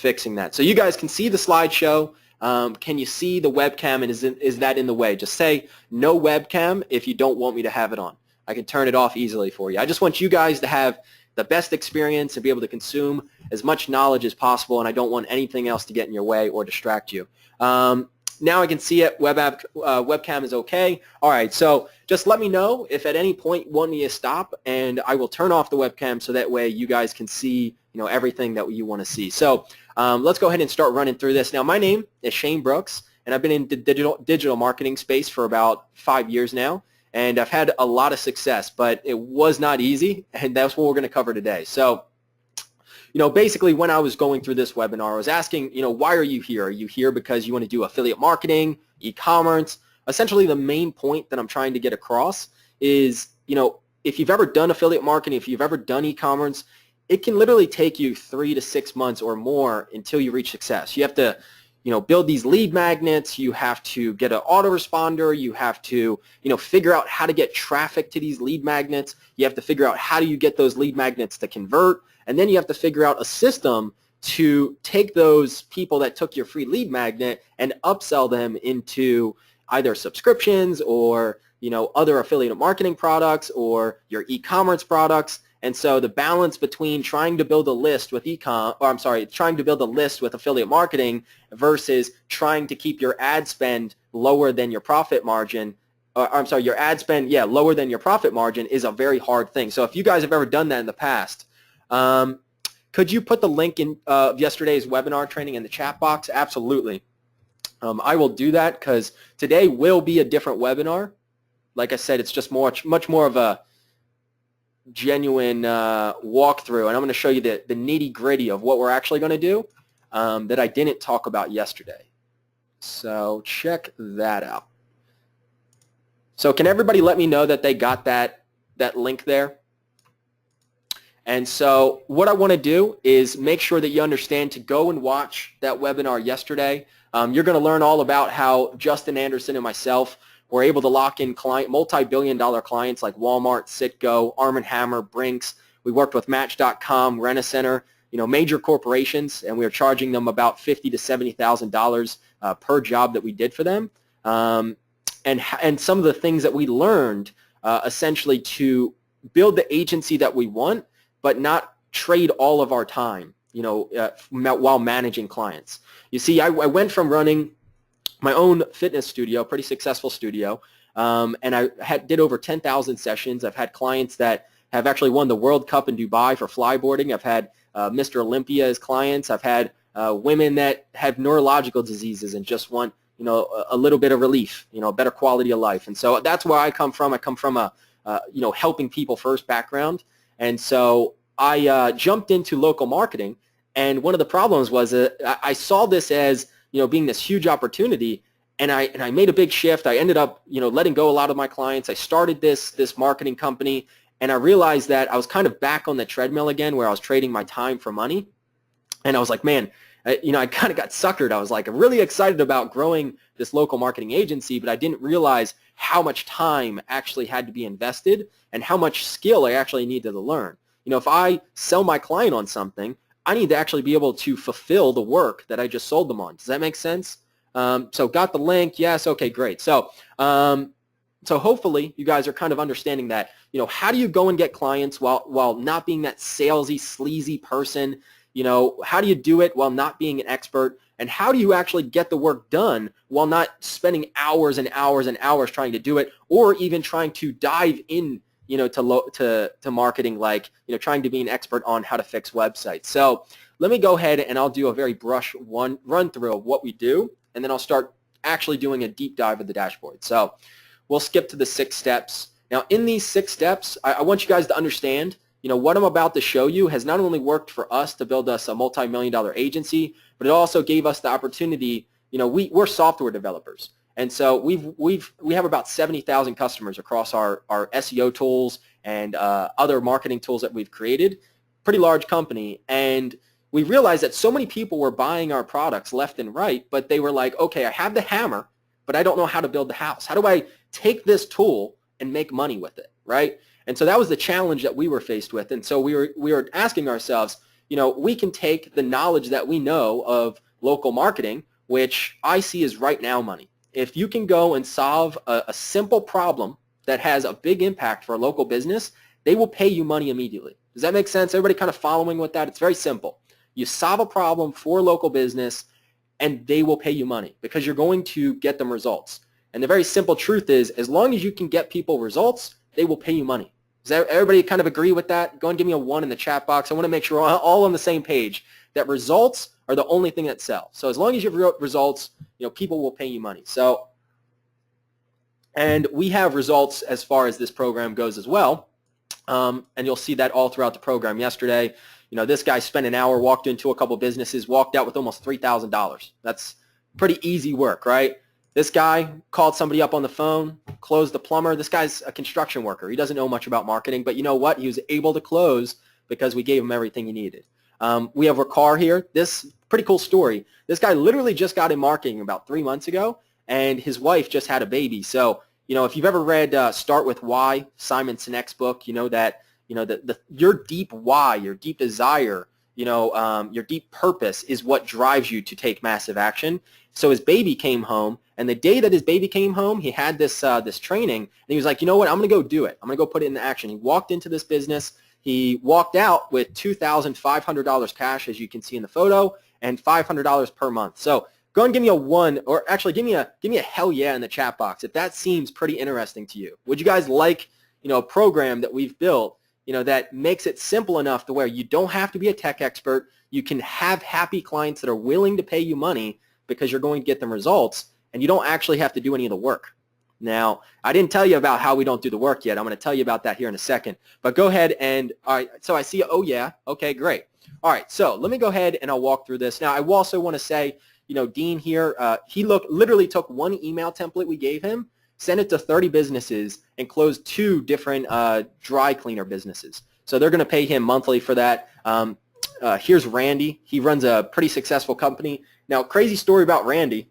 fixing that. So you guys can see the slideshow. Can you see the webcam, and is that in the way? Just say no webcam if you don't want me to have it on. I can turn it off easily for you. I just want you guys to have the best experience and be able to consume as much knowledge as possible, and I don't want anything else to get in your way or distract you. Now I can see it. Webcam is okay. All right, so just let me know if at any point you want me to stop, and I will turn off the webcam so that way you guys can see everything that you want to see. So let's go ahead and start running through this. Now my name is Shane Brooks, and I've been in the digital marketing space for about 5 years now, and I've had a lot of success, but it was not easy, and that's what we're going to cover today. So basically when I was going through this webinar, I was asking, why are you here? Are you here because you want to do affiliate marketing, e-commerce? Essentially the main point that I'm trying to get across is, if you've ever done affiliate marketing, if you've ever done e-commerce, it can literally take you 3 to 6 months or more until you reach success. You have to, build these lead magnets. You have to get an autoresponder. You have to, figure out how to get traffic to these lead magnets. You have to figure out how do you get those lead magnets to convert. And then you have to figure out a system to take those people that took your free lead magnet and upsell them into either subscriptions or, other affiliate marketing products or your e-commerce products. And so the balance between trying to build a list with trying to build a list with affiliate marketing versus trying to keep your ad spend lower than your profit margin, your ad spend, lower than your profit margin is a very hard thing. So if you guys have ever done that in the past, could you put the link in yesterday's webinar training in the chat box? Absolutely. I will do that because today will be a different webinar. Like I said, it's just much more of a genuine walkthrough, and I'm going to show you the nitty-gritty of what we're actually going to do that I didn't talk about yesterday. So check that out. So can everybody let me know that they got that link there? And so what I want to do is make sure that you understand to go and watch that webinar yesterday. You're going to learn all about how Justin Anderson and myself were able to lock in multi-billion-dollar clients like Walmart, Citgo, Arm & Hammer, Brinks. We worked with Match.com, Rent-A-Center, major corporations, and we were charging them about $50,000 to $70,000 per job that we did for them. And some of the things that we learned essentially to build the agency that we want, but not trade all of our time, while managing clients. You see, I went from running my own fitness studio, pretty successful studio, and I did over 10,000 sessions. I've had clients that have actually won the World Cup in Dubai for flyboarding. I've had Mr. Olympia as clients. I've had women that have neurological diseases and just want a little bit of relief, better quality of life. And so that's where I come from. I come from a helping people first background, and so I jumped into local marketing. And one of the problems was I saw this as being this huge opportunity, and I made a big shift. I ended up, letting go a lot of my clients. I started this marketing company, and I realized that I was kind of back on the treadmill again, where I was trading my time for money. And I was like, man, I kind of got suckered. I was like really excited about growing this local marketing agency, but I didn't realize how much time actually had to be invested and how much skill I actually needed to learn. If I sell my client on something, I need to actually be able to fulfill the work that I just sold them on. Does that make sense? So got the link? Yes. Okay, great. So hopefully you guys are kind of understanding that, how do you go and get clients while not being that salesy, sleazy person? How do you do it while not being an expert? And how do you actually get the work done while not spending hours and hours and hours trying to do it, or even trying to dive in to marketing, like, trying to be an expert on how to fix websites. So let me go ahead and I'll do a very run through of what we do, and then I'll start actually doing a deep dive of the dashboard. So we'll skip to the 6 steps. Now in these 6 steps, I want you guys to understand, what I'm about to show you has not only worked for us to build us a multi-million-dollar agency, but it also gave us the opportunity, we're software developers. And so we have about 70,000 customers across our SEO tools and other marketing tools that we've created. Pretty large company. And we realized that so many people were buying our products left and right, but they were like, okay, I have the hammer, but I don't know how to build the house. How do I take this tool and make money with it, right? And so that was the challenge that we were faced with. And so we were asking ourselves, we can take the knowledge that we know of local marketing, which I see as right now money. If you can go and solve a simple problem that has a big impact for a local business, they will pay you money immediately. Does that make sense? Everybody kind of following with that? It's very simple. You solve a problem for a local business and they will pay you money because you're going to get them results. And the very simple truth is, as long as you can get people results, they will pay you money. Does everybody kind of agree with that? Go and give me a 1 in the chat box. I want to make sure we're all on the same page, that results are the only thing that sells. So as long as you have results, people will pay you money. So, and we have results as far as this program goes as well. And you'll see that all throughout the program. Yesterday, this guy spent an hour, walked into a couple businesses, walked out with almost $3,000. That's pretty easy work, right? This guy called somebody up on the phone, closed the plumber. This guy's a construction worker. He doesn't know much about marketing, but you know what? He was able to close because we gave him everything he needed. We have Encore here. This pretty cool story. This guy literally just got in marketing about 3 months ago, and his wife just had a baby. So, if you've ever read Start With Why, Simon Sinek's book, you know that your deep why, your deep desire, your deep purpose is what drives you to take massive action. So his baby came home, and the day that his baby came home, he had this training, and he was like, you know what, I'm going to go do it. I'm going to go put it into action. He walked into this business. He walked out with $2,500 cash, as you can see in the photo, and $500 per month. So go and give me a 1, or actually give me a hell yeah in the chat box if that seems pretty interesting to you. Would you guys like, a program that we've built, that makes it simple enough to where you don't have to be a tech expert. You can have happy clients that are willing to pay you money because you're going to get them results, and you don't actually have to do any of the work. Now, I didn't tell you about how we don't do the work yet. I'm going to tell you about that here in a second. But go ahead and, all right, so I see, oh yeah, okay, great. All right, so let me go ahead and I'll walk through this. Now, I also want to say, Dean here, he literally took one email template we gave him, sent it to 30 businesses, and closed 2 different dry cleaner businesses. So they're going to pay him monthly for that. Here's Randy. He runs a pretty successful company. Now, crazy story about Randy.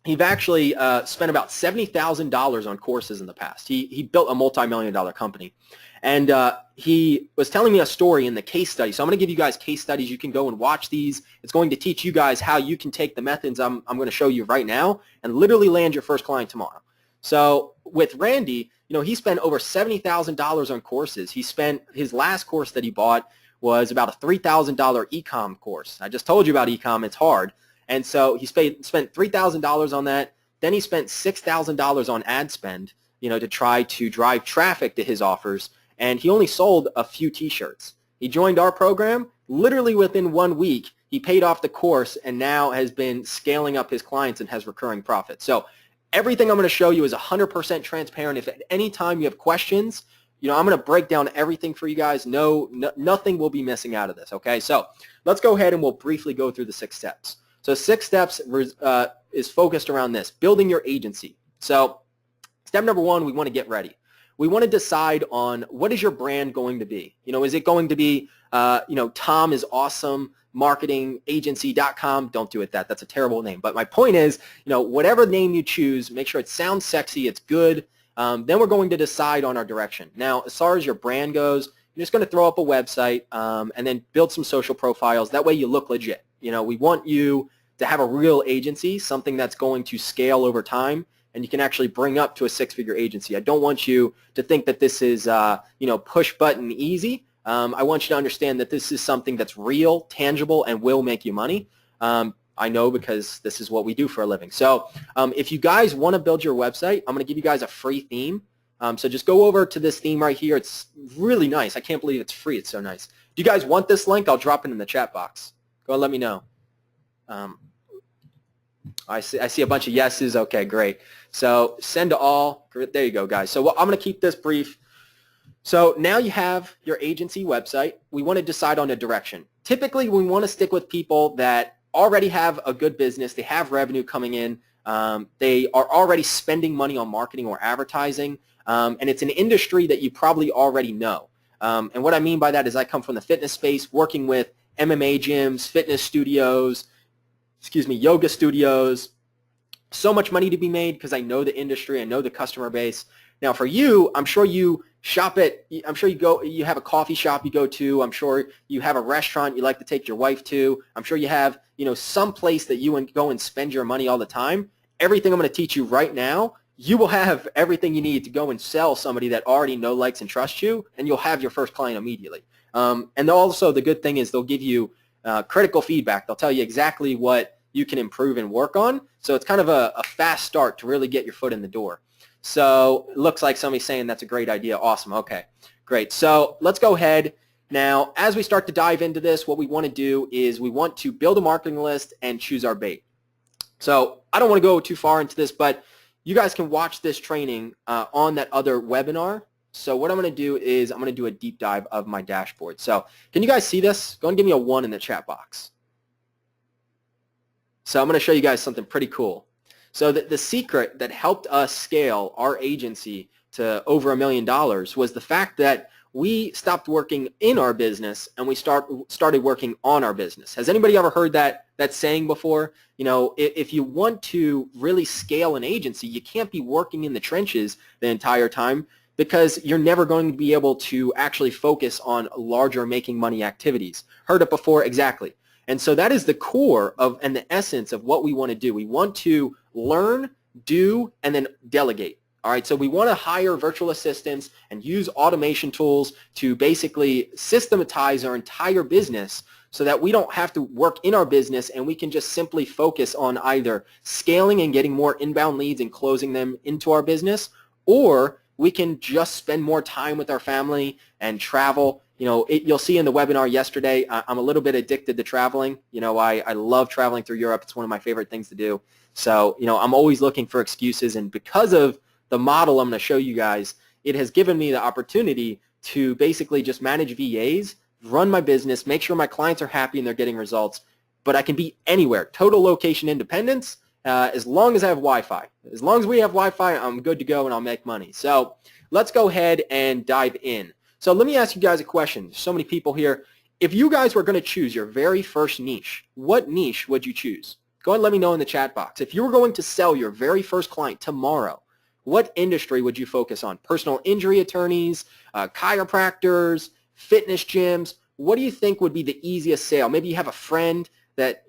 He's actually spent about $70,000 on courses in the past. He built a multi-million-dollar company. And he was telling me a story in the case study. So I'm going to give you guys case studies. You can go and watch these. It's going to teach you guys how you can take the methods I'm going to show you right now and literally land your first client tomorrow. So with Randy, he spent over $70,000 on courses. He spent his last course that he bought was about a $3,000 e-com course. I just told you about e-com. It's hard. And so he spent $3,000 on that. Then he spent $6,000 on ad spend, to try to drive traffic to his offers. And he only sold a few T-shirts. He joined our program. Literally within 1 week, he paid off the course and now has been scaling up his clients and has recurring profits. So everything I'm going to show you is 100% transparent. If at any time you have questions, I'm going to break down everything for you guys. Nothing will be missing out of this, okay? So let's go ahead and we'll briefly go through the 6 steps. So 6 steps is focused around this, building your agency. So step number 1, we want to get ready. We want to decide on what is your brand going to be. Is it going to be, Tom is awesome, marketingagency.com? Don't do it that. That's a terrible name. But my point is, whatever name you choose, make sure it sounds sexy, it's good. Then we're going to decide on our direction. Now, as far as your brand goes, you're just going to throw up a website and then build some social profiles. That way you look legit. We want you to have a real agency, something that's going to scale over time, and you can actually bring up to a 6-figure agency. I don't want you to think that this is, push button easy. I want you to understand that this is something that's real, tangible, and will make you money. I know because this is what we do for a living. So if you guys want to build your website, I'm going to give you guys a free theme. So just go over to this theme right here. It's really nice. I can't believe it's free. It's so nice. Do you guys want this link? I'll drop it in the chat box. Go and let me know. I see a bunch of yeses. Okay, great. So send to all. There you go, guys. So I'm going to keep this brief. So now you have your agency website. We want to decide on a direction. Typically, we want to stick with people that already have a good business. They have revenue coming in. They are already spending money on marketing or advertising. And it's an industry that you probably already know. And what I mean by that is I come from the fitness space, working with MMA gyms, fitness studios, yoga studios. So much money to be made because I know the industry, I know the customer base. Now for you, I'm sure you shop at, I'm sure you have a coffee shop you go to. I'm sure you have a restaurant you like to take your wife to. I'm sure you have, some place that you go and spend your money all the time. Everything I'm going to teach you right now, you will have everything you need to go and sell somebody that already knows, likes, and trusts you, and you'll have your first client immediately. And also the good thing is they'll give you critical feedback. They'll tell you exactly what you can improve and work on. So it's kind of a fast start to really get your foot in the door. So it looks like somebody's saying that's a great idea. Awesome. Okay, great. So let's go ahead. Now, as we start to dive into this, what we want to do is we want to build a marketing list and choose our bait. So I don't want to go too far into this, but you guys can watch this training on that other webinar. So what I'm going to do is I'm going to do a deep dive of my dashboard. So can you guys see this? Go and give me a 1 in the chat box. So I'm going to show you guys something pretty cool. So the secret that helped us scale our agency to over $1 million was the fact that we stopped working in our business and we started working on our business. Has anybody ever heard that saying before? If you want to really scale an agency, you can't be working in the trenches the entire time because you're never going to be able to actually focus on larger making money activities. Heard it before? Exactly. And so that is the core of and the essence of what we want to do. We want to learn, do, and then delegate. All right, so we want to hire virtual assistants and use automation tools to basically systematize our entire business so that we don't have to work in our business and we can just simply focus on either scaling and getting more inbound leads and closing them into our business, or we can just spend more time with our family and travel. You'll see in the webinar yesterday, I'm a little bit addicted to traveling. I love traveling through Europe. It's one of my favorite things to do. So, I'm always looking for excuses, and because of the model I'm going to show you guys, it has given me the opportunity to basically just manage VAs, run my business, make sure my clients are happy and they're getting results, but I can be anywhere. Total location independence, as long as I have Wi-Fi. As long as we have Wi-Fi, I'm good to go and I'll make money. So let's go ahead and dive in. So let me ask you guys a question. There's so many people here. If you guys were going to choose your very first niche, what niche would you choose? Go ahead and let me know in the chat box. If you were going to sell your very first client tomorrow, what industry would you focus on? Personal injury attorneys, chiropractors, fitness gyms? What do you think would be the easiest sale? Maybe you have a friend that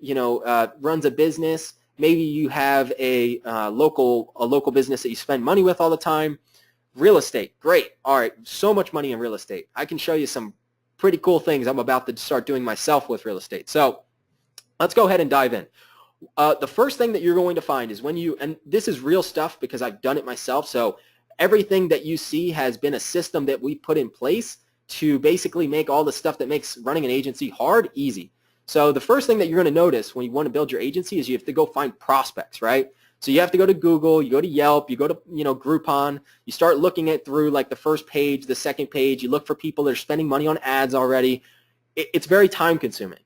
runs a business. Maybe you have a local business that you spend money with all the time. Real estate, great. All right, so much money in real estate. I can show you some pretty cool things I'm about to start doing myself with real estate. So let's go ahead and dive in. The first thing that you're going to find is and this is real stuff because I've done it myself, so everything that you see has been a system that we put in place to basically make all the stuff that makes running an agency hard easy. So the first thing that you're going to notice when you want to build your agency is you have to go find prospects, right? So you have to go to Google, you go to Yelp, you go to Groupon, you start looking at through like the first page, the second page, you look for people that are spending money on ads already. It's very time consuming.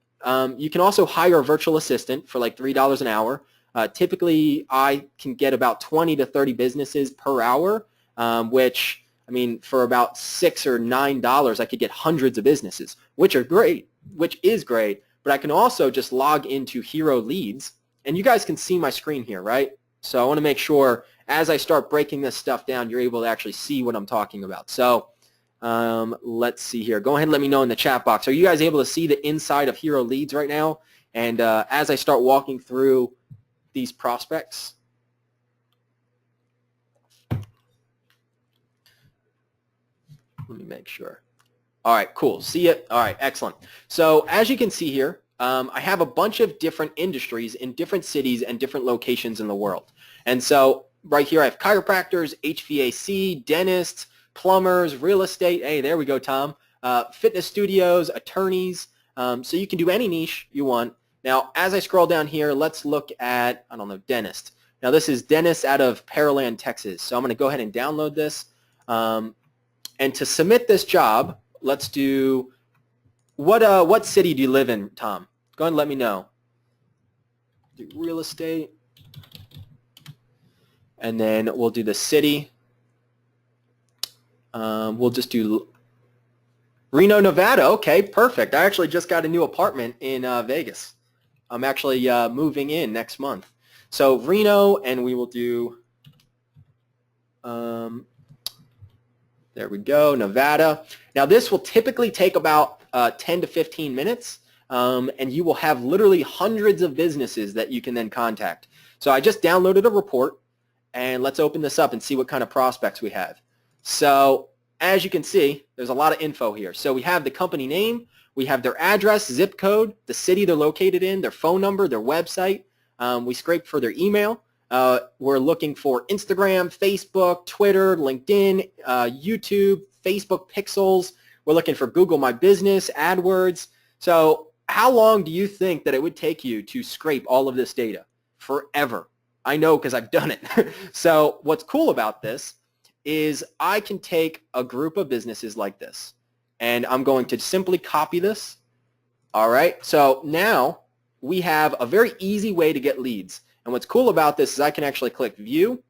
You can also hire a virtual assistant for like $3 an hour. Typically, I can get about 20 to 30 businesses per hour, which, for about $6 or $9, I could get hundreds of businesses, which is great. But I can also just log into Hero Leads, and you guys can see my screen here, right? So I want to make sure as I start breaking this stuff down, you're able to actually see what I'm talking about. So let's see here. Go ahead and let me know in the chat box. Are you guys able to see the inside of Hero Leads right now? And as I start walking through these prospects, let me make sure. All right, cool. See it? All right, excellent. So as you can see here, I have a bunch of different industries in different cities and different locations in the world. And so right here I have chiropractors, HVAC, dentists, plumbers, real estate. Hey, there we go, Tom. Fitness studios, attorneys. So you can do any niche you want. Now, as I scroll down here, let's look at, dentist. Now, this is dentist out of Pearland, Texas. So I'm going to go ahead and download this. And to submit this job, let's do, what city do you live in, Tom? Go ahead and let me know. Do real estate. And then we'll do the city. We'll just do Reno, Nevada. Okay, perfect. I actually just got a new apartment in Vegas. I'm actually moving in next month. So Reno, and we will do, There we go, Nevada. Now this will typically take about 10 to 15 minutes, and you will have literally hundreds of businesses that you can then contact. So I just downloaded a report, and let's open this up and see what kind of prospects we have. So as you can see, there's a lot of info here. So we have the company name, we have their address, zip code, the city they're located in, their phone number, their website. We scraped for their email. We're looking for Instagram, Facebook, Twitter, LinkedIn, YouTube, Facebook Pixels. We're looking for Google My Business, AdWords. So how long do you think that it would take you to scrape all of this data? Forever. I know because I've done it. So what's cool about this is I can take a group of businesses like this, and I'm going to simply copy this. All right. So now we have a very easy way to get leads. And what's cool about this is I can actually click View.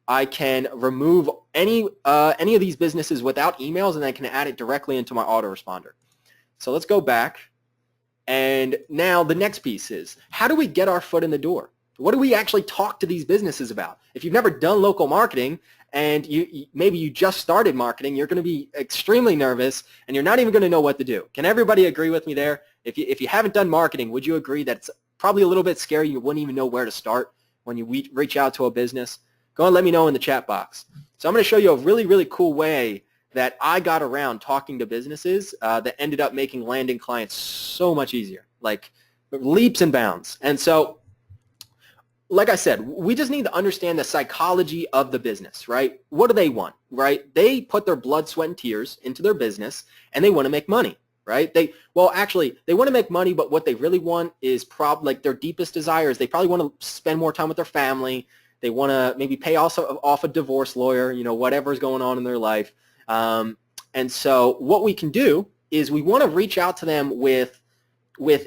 I can remove any of these businesses without emails, and I can add it directly into my autoresponder. So let's go back. And now the next piece is, how do we get our foot in the door? What do we actually talk to these businesses about? If you've never done local marketing and maybe you just started marketing, you're going to be extremely nervous and you're not even going to know what to do. Can everybody agree with me there? If you haven't done marketing, would you agree that it's probably a little bit scary? You wouldn't even know where to start when you reach out to a business? Go and let me know in the chat box. So I'm going to show you a really, really cool way that I got around talking to businesses that ended up making landing clients so much easier, like leaps and bounds. And so, like I said, we just need to understand the psychology of the business, right? What do they want, right? They put their blood, sweat, and tears into their business, and they want to make money, right? They want to make money, but what they really want is like their deepest desires. They probably want to spend more time with their family. They want to maybe pay also off a divorce lawyer, whatever's going on in their life. And so what we can do is we want to reach out to them with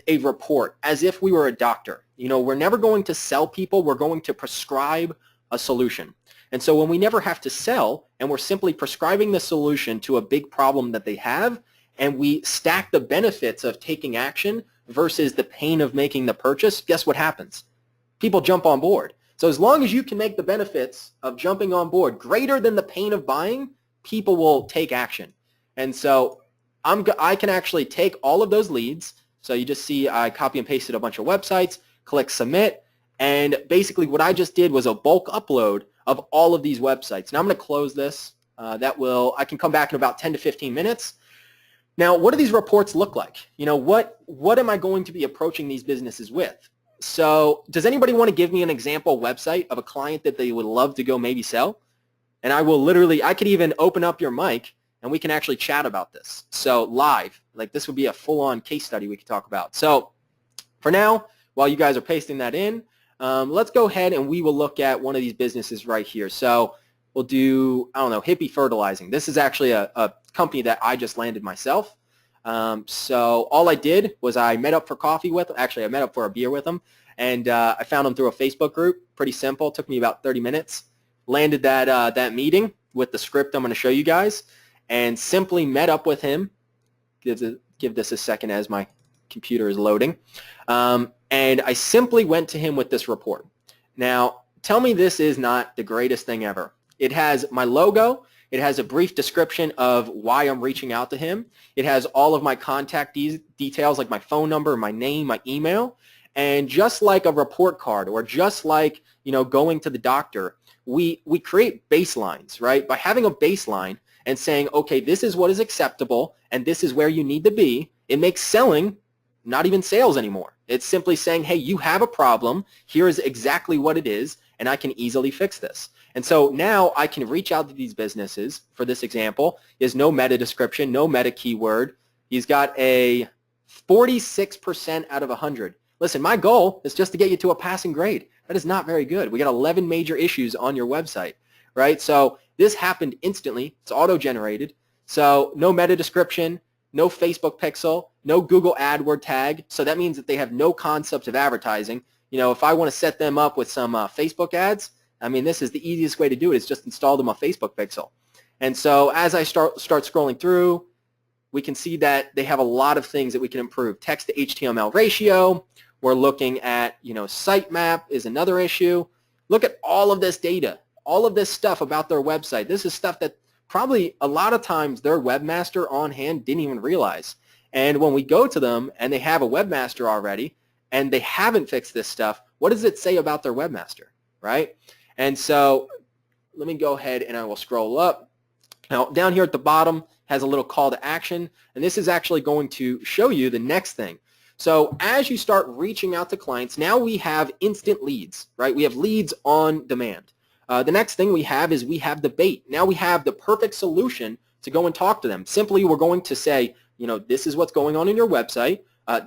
a report as if we were a doctor. We're never going to sell people. We're going to prescribe a solution. And so when we never have to sell and we're simply prescribing the solution to a big problem that they have, and we stack the benefits of taking action versus the pain of making the purchase, guess what happens? People jump on board. So as long as you can make the benefits of jumping on board greater than the pain of buying, people will take action. And so I can actually take all of those leads. So you just see I copy and pasted a bunch of websites, click submit, and basically what I just did was a bulk upload of all of these websites. Now I'm going to close this. I can come back in about 10 to 15 minutes. Now, what do these reports look like? What am I going to be approaching these businesses with? So does anybody want to give me an example website of a client that they would love to go maybe sell? And I could even open up your mic and we can actually chat about this. So live, like this would be a full-on case study we could talk about. So for now, while you guys are pasting that in, let's go ahead and we will look at one of these businesses right here. So we'll do, Hippie Fertilizing. This is actually a company that I just landed myself. So all I did was I met up for coffee with them. Actually, I met up for a beer with them. And I found them through a Facebook group. Pretty simple. Took me about 30 minutes. Landed that meeting with the script I'm going to show you guys, and simply met up with him. Give this a second as my computer is loading. And I simply went to him with this report. Now, tell me this is not the greatest thing ever. It has my logo. It has a brief description of why I'm reaching out to him. It has all of my contact details, like my phone number, my name, my email. And just like a report card, or just like going to the doctor, we create baselines, right? By having a baseline and saying, okay, this is what is acceptable and this is where you need to be, it makes selling not even sales anymore. It's simply saying, hey, you have a problem, here is exactly what it is, and I can easily fix this. And so now I can reach out to these businesses. For this example, is no meta description, no meta keyword. He's got a 46% out of 100. Listen, my goal is just to get you to a passing grade. That is not very good. We got 11 major issues on your website, right? So this happened instantly. It's auto-generated. So no meta description, no Facebook pixel, no Google AdWord tag. So that means that they have no concept of advertising. If I want to set them up with some Facebook ads, this is the easiest way to do it, is just install them a Facebook pixel. And so as I start scrolling through, we can see that they have a lot of things that we can improve. Text to HTML ratio. We're looking at, sitemap is another issue. Look at all of this data, all of this stuff about their website. This is stuff that probably a lot of times their webmaster on hand didn't even realize. And when we go to them and they have a webmaster already and they haven't fixed this stuff, what does it say about their webmaster, right? And so let me go ahead and I will scroll up. Now, down here at the bottom has a little call to action, and this is actually going to show you the next thing. So as you start reaching out to clients, now we have instant leads, right? We have leads on demand. The next thing we have is we have the bait. Now we have the perfect solution to go and talk to them. Simply, we're going to say, you know, this is what's going on in your website.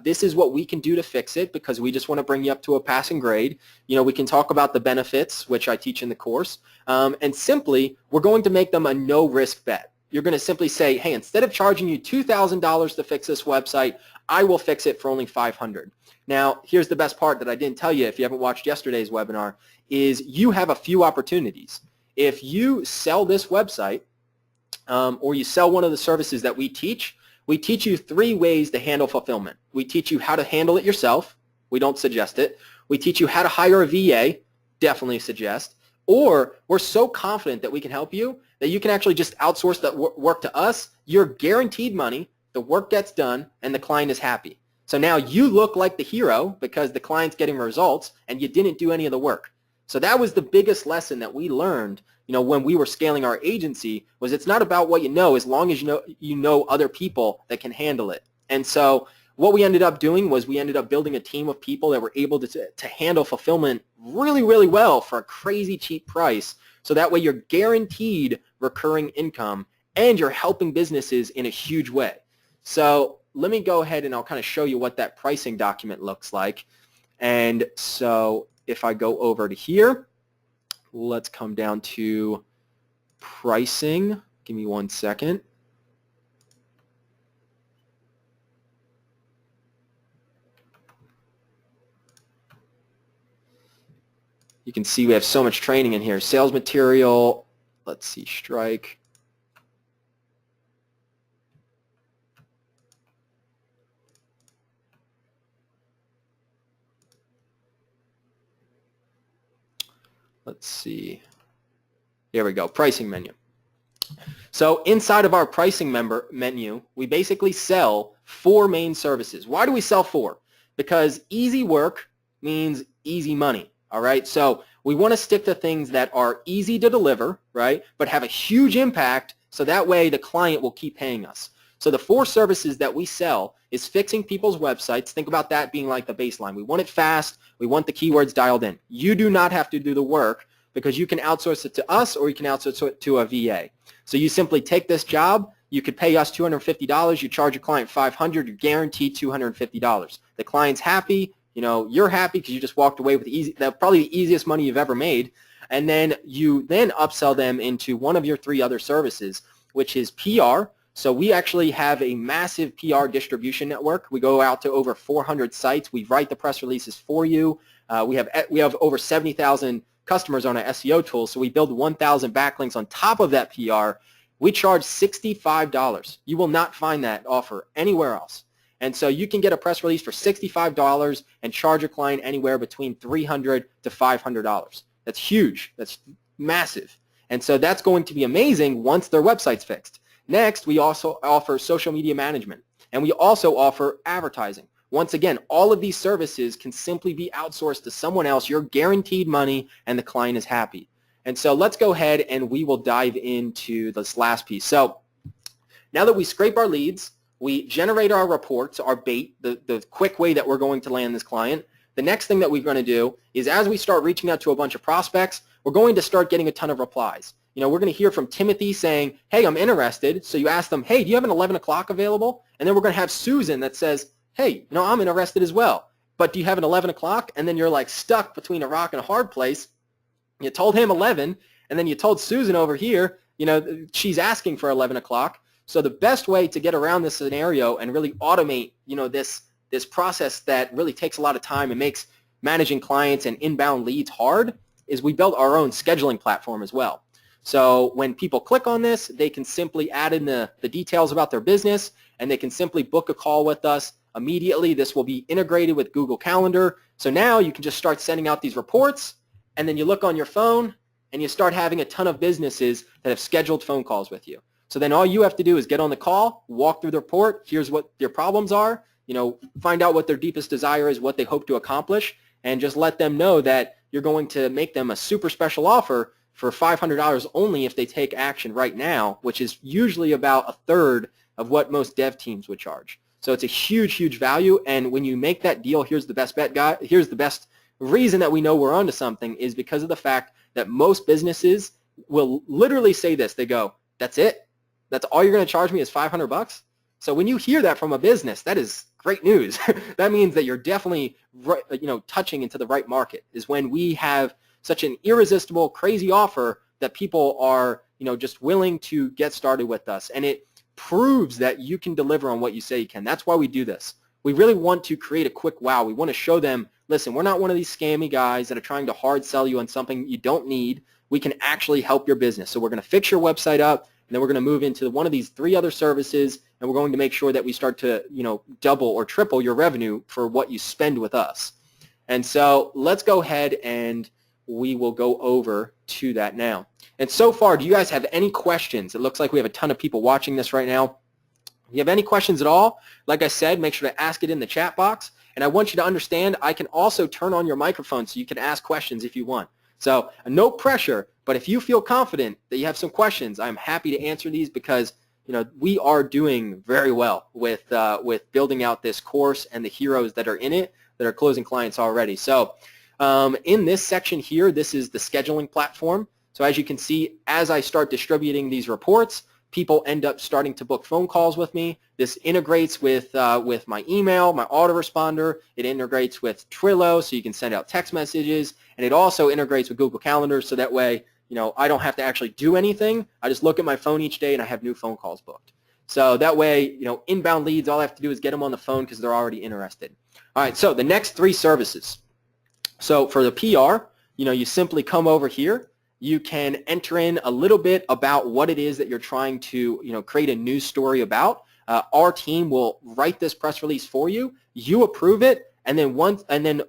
This is what we can do to fix it because we just want to bring you up to a passing grade. You know, we can talk about the benefits, which I teach in the course. And simply, we're going to make them a no-risk bet. You're going to simply say, hey, instead of charging you $2,000 to fix this website, I will fix it for only $500. Now, here's the best part that I didn't tell you if you haven't watched yesterday's webinar, is you have a few opportunities. If you sell this website or you sell one of the services that we teach you 3 ways to handle fulfillment. We teach you how to handle it yourself. We don't suggest it. We teach you how to hire a VA. Definitely suggest. Or we're so confident that we can help you that you can actually just outsource that work to us. You're guaranteed money. The work gets done, and the client is happy. So now you look like the hero because the client's getting results, and you didn't do any of the work. So that was the biggest lesson that we learned, you know, when we were scaling our agency, was it's not about what you know as long as you know other people that can handle it. And so what we ended up doing was we ended up building a team of people that were able to handle fulfillment really, really well for a crazy cheap price. So that way you're guaranteed recurring income and you're helping businesses in a huge way. So let me go ahead and I'll kind of show you what that pricing document looks like. And so if I go over to here, let's come down to pricing. Give me 1 second. You can see we have so much training in here. Sales material, let's see, strike. Let's see. Here we go, pricing menu. So inside of our pricing menu, we basically sell 4 main services. Why do we sell 4? Because easy work means easy money, all right? So we want to stick to things that are easy to deliver, right, but have a huge impact so that way the client will keep paying us. So the 4 services that we sell is fixing people's websites. Think about that being like the baseline. We want it fast. We want the keywords dialed in. You do not have to do the work because you can outsource it to us or you can outsource it to a VA. So you simply take this job. You could pay us $250. You charge your client $500. You're guaranteed $250. The client's happy. You know, you're happy because you just walked away with probably the easiest money you've ever made. And then you then upsell them into one of your 3 other services, which is PR. So we actually have a massive PR distribution network. We go out to over 400 sites. We write the press releases for you. We have over 70,000 customers on our SEO tool. So we build 1,000 backlinks on top of that PR. We charge $65. You will not find that offer anywhere else. And so you can get a press release for $65 and charge a client anywhere between $300 to $500. That's huge. That's massive. And so that's going to be amazing once their website's fixed. Next, we also offer social media management, and we also offer advertising. Once again, all of these services can simply be outsourced to someone else. You're guaranteed money, and the client is happy. And so let's go ahead and we will dive into this last piece. So now that we scrape our leads, we generate our reports, our bait, the quick way that we're going to land this client. The next thing that we're going to do is as we start reaching out to a bunch of prospects, we're going to start getting a ton of replies. You know, we're going to hear from Timothy saying, hey, I'm interested. So you ask them, hey, do you have an 11 o'clock available? And then we're going to have Susan that says, hey, you know, I'm interested as well. But do you have an 11 o'clock? And then you're like stuck between a rock and a hard place. You told him 11, and then you told Susan over here, you know, she's asking for 11 o'clock. So the best way to get around this scenario and really automate, you know, this process that really takes a lot of time and makes managing clients and inbound leads hard is we built our own scheduling platform as well. So when people click on this, they can simply add in the details about their business, and they can simply book a call with us immediately. This will be integrated with Google Calendar. So now you can just start sending out these reports, and then you look on your phone, and you start having a ton of businesses that have scheduled phone calls with you. So then all you have to do is get on the call, walk through the report, here's what your problems are, find out what their deepest desire is, what they hope to accomplish, and just let them know that you're going to make them a super special offer for $500 only if they take action right now, which is usually about a third of what most dev teams would charge. So it's a huge, huge value, and when you make that deal, here's the best bet, guy. Here's the best reason that we know we're onto something is because of the fact that most businesses will literally say this. They go, that's it? That's all you're going to charge me is $500? So when you hear that from a business, that is great news. That means that you're definitely touching into the right market, is when we have such an irresistible, crazy offer that people are just willing to get started with us. And it proves that you can deliver on what you say you can. That's why we do this. We really want to create a quick wow. We want to show them, listen, we're not one of these scammy guys that are trying to hard sell you on something you don't need. We can actually help your business. So we're going to fix your website up, and then we're going to move into one of these 3 other services, and we're going to make sure that we start to double or triple your revenue for what you spend with us. And so let's go ahead and we will go over to that now. And so far, do you guys have any questions? It looks like we have a ton of people watching this right now. If you have any questions at all, like I said, make sure to ask it in the chat box. And I want you to understand I can also turn on your microphone so you can ask questions if you want. So no pressure, but if you feel confident that you have some questions, I'm happy to answer these because we are doing very well with building out this course and the heroes that are in it that are closing clients already. So in this section here, this is the scheduling platform. So as you can see, as I start distributing these reports, people end up starting to book phone calls with me. This integrates with my email, my autoresponder. It integrates with Twilio, so you can send out text messages, and it also integrates with Google Calendar, so that way, I don't have to actually do anything. I just look at my phone each day, and I have new phone calls booked. So that way, inbound leads, all I have to do is get them on the phone because they're already interested. All right, so the next 3 services. So for the PR, you simply come over here. You can enter in a little bit about what it is that you're trying to, create a news story about. Our team will write this press release for you. You approve it, and then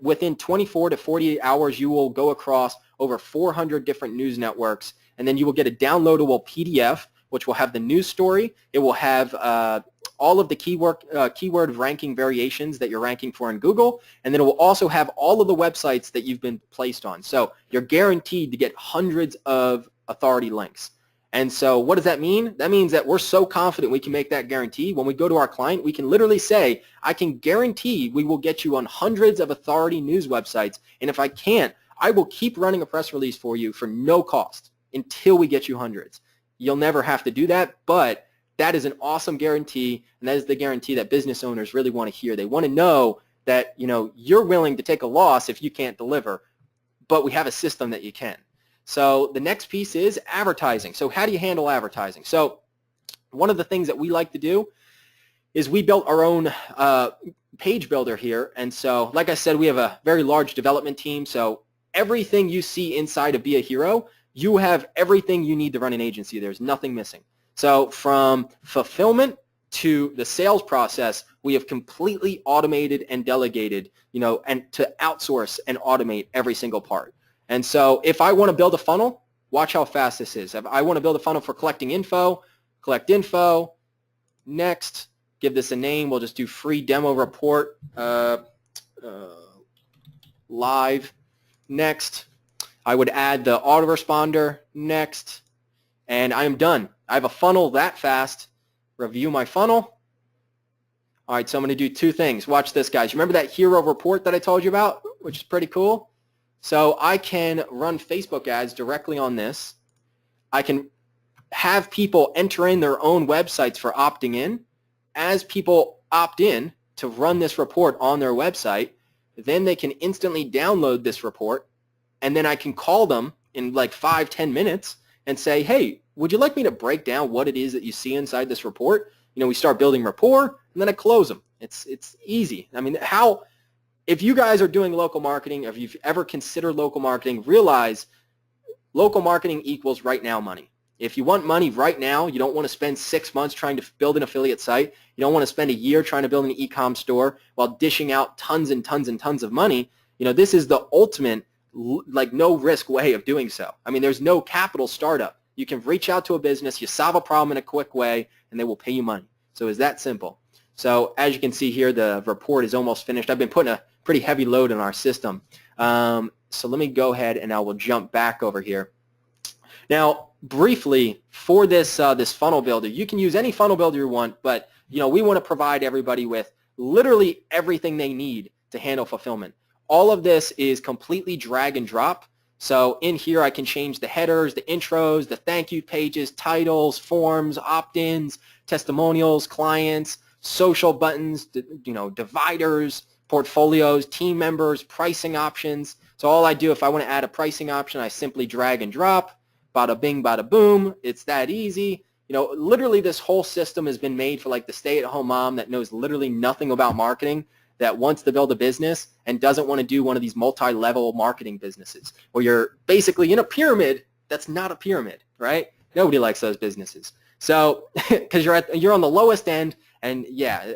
within 24 to 48 hours, you will go across over 400 different news networks, and then you will get a downloadable PDF, which will have the news story. It will have all of the keyword ranking variations that you're ranking for in Google, and then it will also have all of the websites that you've been placed on. So you're guaranteed to get hundreds of authority links. And so what does that mean? That means that we're so confident we can make that guarantee. When we go to our client, we can literally say, I can guarantee we will get you on hundreds of authority news websites, and if I can't, I will keep running a press release for you for no cost until we get you hundreds. You'll never have to do that, but that is an awesome guarantee, and that is the guarantee that business owners really want to hear. They want to know that you're willing to take a loss if you can't deliver, but we have a system that you can. So the next piece is advertising. So how do you handle advertising? So one of the things that we like to do is we built our own page builder here, and so like I said, we have a very large development team, so everything you see inside of Be a Hero, you have everything you need to run an agency. There's nothing missing. So from fulfillment to the sales process, we have completely automated and delegated, and to outsource and automate every single part. And so if I want to build a funnel, watch how fast this is. If I want to build a funnel for collecting info, collect info, next, give this a name. We'll just do free demo report, live, next. I would add the autoresponder, next, and I am done. I have a funnel that fast. Review my funnel. All right, so I'm going to do 2 things. Watch this, guys. Remember that hero report that I told you about, which is pretty cool? So I can run Facebook ads directly on this. I can have people enter in their own websites for opting in. As people opt in to run this report on their website, then they can instantly download this report, and then I can call them in like 5-10 minutes and say, hey, would you like me to break down what it is that you see inside this report? We start building rapport, and then I close them. It's easy. I mean, if you guys are doing local marketing, if you've ever considered local marketing, realize local marketing equals right now money. If you want money right now, you don't want to spend 6 months trying to build an affiliate site. You don't want to spend a year trying to build an e-com store while dishing out tons and tons and tons of money. This is the ultimate like no risk way of doing so. I mean, there's no capital startup. You can reach out to a business, you solve a problem in a quick way, and they will pay you money. So it's that simple. So as you can see here, the report is almost finished. I've been putting a pretty heavy load on our system. So let me go ahead and I will jump back over here. Now, briefly, for this this funnel builder, you can use any funnel builder you want, but we want to provide everybody with literally everything they need to handle fulfillment. All of this is completely drag and drop. So in here, I can change the headers, the intros, the thank you pages, titles, forms, opt-ins, testimonials, clients, social buttons, dividers, portfolios, team members, pricing options. So all I do, if I want to add a pricing option, I simply drag and drop. Bada bing, bada boom. It's that easy. Literally this whole system has been made for like the stay-at-home mom that knows literally nothing about marketing, that wants to build a business and doesn't want to do one of these multi-level marketing businesses where you're basically in a pyramid that's not a pyramid, right? Nobody likes those businesses. So because you're on the lowest end, and yeah,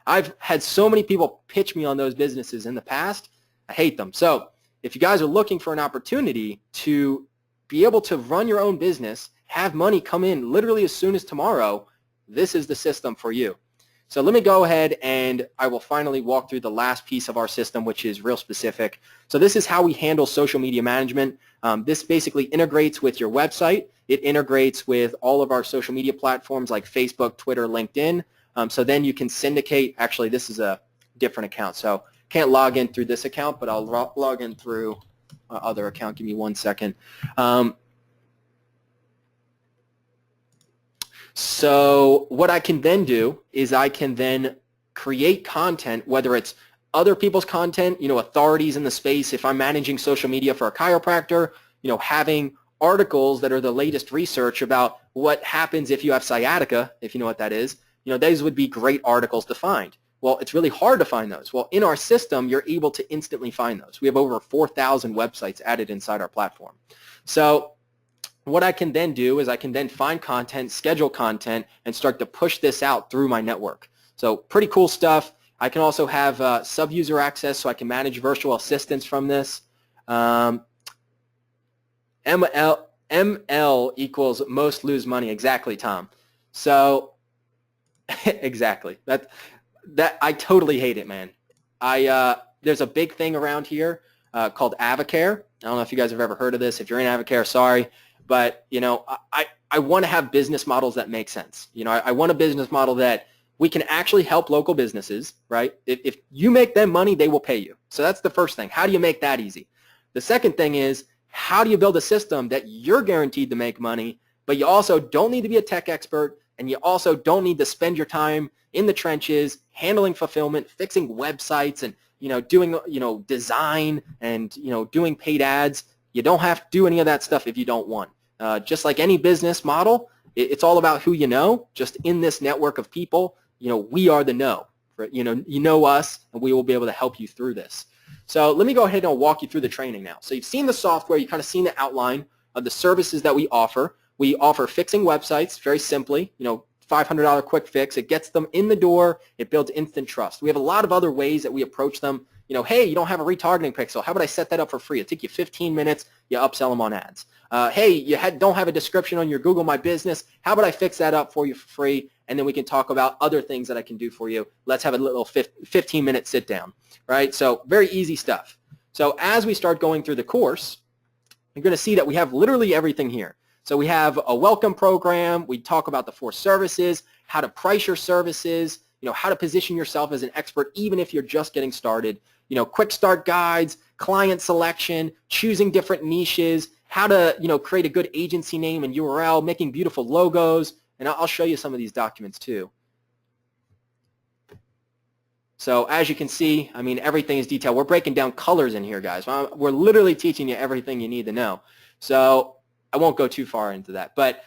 I've had so many people pitch me on those businesses in the past. I hate them. So if you guys are looking for an opportunity to be able to run your own business, have money come in literally as soon as tomorrow, this is the system for you. So let me go ahead and I will finally walk through the last piece of our system, which is real specific. So this is how we handle social media management. This basically integrates with your website. It integrates with all of our social media platforms like Facebook, Twitter, LinkedIn. So then you can syndicate. Actually, this is a different account. So can't log in through this account, but I'll log in through other account. Give me 1 second. So what I can then do is I can then create content, whether it's other people's content, authorities in the space. If I'm managing social media for a chiropractor, having articles that are the latest research about what happens if you have sciatica, if you know what that is, those would be great articles to find. Well, it's really hard to find those. Well, in our system, you're able to instantly find those. We have over 4,000 websites added inside our platform. So what I can then do is I can then find content, schedule content, and start to push this out through my network. So pretty cool stuff. I can also have sub-user access, so I can manage virtual assistants from this. ML equals most lose money. Exactly, Tom. So exactly. That I totally hate it, man. There's a big thing around here called Avocare. I don't know if you guys have ever heard of this. If you're in Avocare, sorry. But, I want to have business models that make sense. I want a business model that we can actually help local businesses, right? If you make them money, they will pay you. So that's the first thing. How do you make that easy? The second thing is, how do you build a system that you're guaranteed to make money, but you also don't need to be a tech expert, and you also don't need to spend your time in the trenches handling fulfillment, fixing websites, and doing design and doing paid ads. You don't have to do any of that stuff if you don't want. Just like any business model, it's all about who you know. Just in this network of people, we are the know. You know us, and we will be able to help you through this. So let me go ahead and I'll walk you through the training now. So you've seen the software. You've kind of seen the outline of the services that we offer. We offer fixing websites very simply. $500 quick fix. It gets them in the door. It builds instant trust. We have a lot of other ways that we approach them. Hey, you don't have a retargeting pixel. How about I set that up for free? It'll take you 15 minutes. You upsell them on ads. Hey, you don't have a description on your Google My Business. How about I fix that up for you for free? And then we can talk about other things that I can do for you. Let's have a little 15-minute sit down, right? So very easy stuff. So as we start going through the course, you're going to see that we have literally everything here. So we have a welcome program. We talk about the 4 services, how to price your services, how to position yourself as an expert even if you're just getting started, quick start guides, client selection, choosing different niches, how to, create a good agency name and URL, making beautiful logos, and I'll show you some of these documents too. So as you can see, everything is detailed. We're breaking down colors in here, guys. We're literally teaching you everything you need to know. So I won't go too far into that, but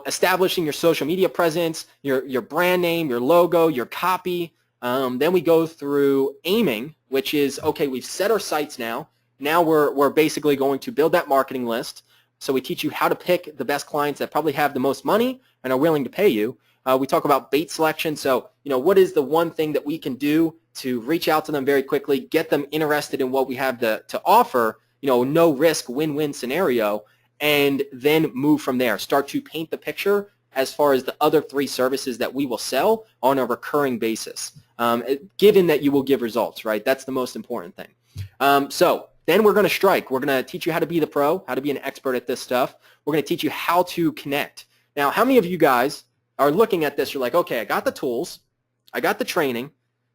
establishing your social media presence, your brand name, your logo, your copy. Then we go through aiming, which is, okay, we've set our sites now. Now we're basically going to build that marketing list. So we teach you how to pick the best clients that probably have the most money and are willing to pay you. We talk about bait selection. So, what is the one thing that we can do to reach out to them very quickly, get them interested in what we have to offer, no risk win-win scenario, and then move from there. Start to paint the picture as far as the other 3 services that we will sell on a recurring basis, given that you will give results, right? That's the most important thing. So then we're going to strike. We're going to teach you how to be the pro, how to be an expert at this stuff. We're going to teach you how to connect. Now, how many of you guys are looking at this? You're like, okay, I got the tools, I got the training,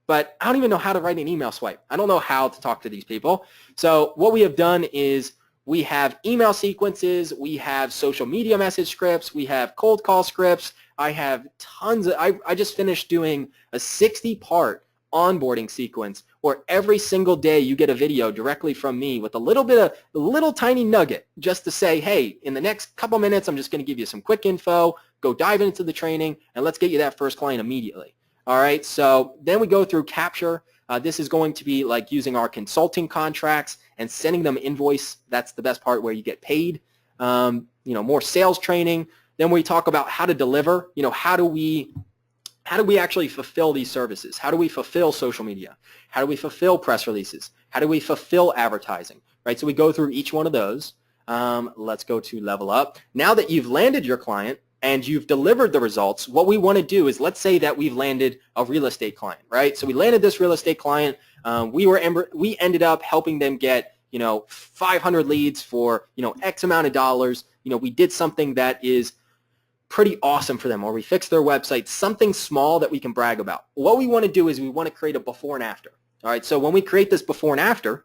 but I don't even know how to write an email swipe. I don't know how to talk to these people. So what we have done is we have email sequences, we have social media message scripts, we have cold call scripts. I have tons of, I just finished doing a 60-part onboarding sequence where every single day you get a video directly from me with a little tiny nugget just to say, hey, in the next couple minutes, I'm just going to give you some quick info, go dive into the training, and let's get you that first client immediately. All right, so then we go through capture. This is going to be like using our consulting contracts and sending them invoice. That's the best part, where you get paid. More sales training. Then we talk about how to deliver. How do we actually fulfill these services? How do we fulfill social media? How do we fulfill press releases? How do we fulfill advertising? Right. So we go through each one of those. Let's go to level up. Now that you've landed your client and you've delivered the results, what we want to do is, let's say that we've landed a real estate client, right? So we landed this real estate client. We ended up helping them get 500 leads for X amount of dollars. We did something that is pretty awesome for them, or we fixed their website, something small that we can brag about. What we want to do is we want to create a before and after. All right, so when we create this before and after,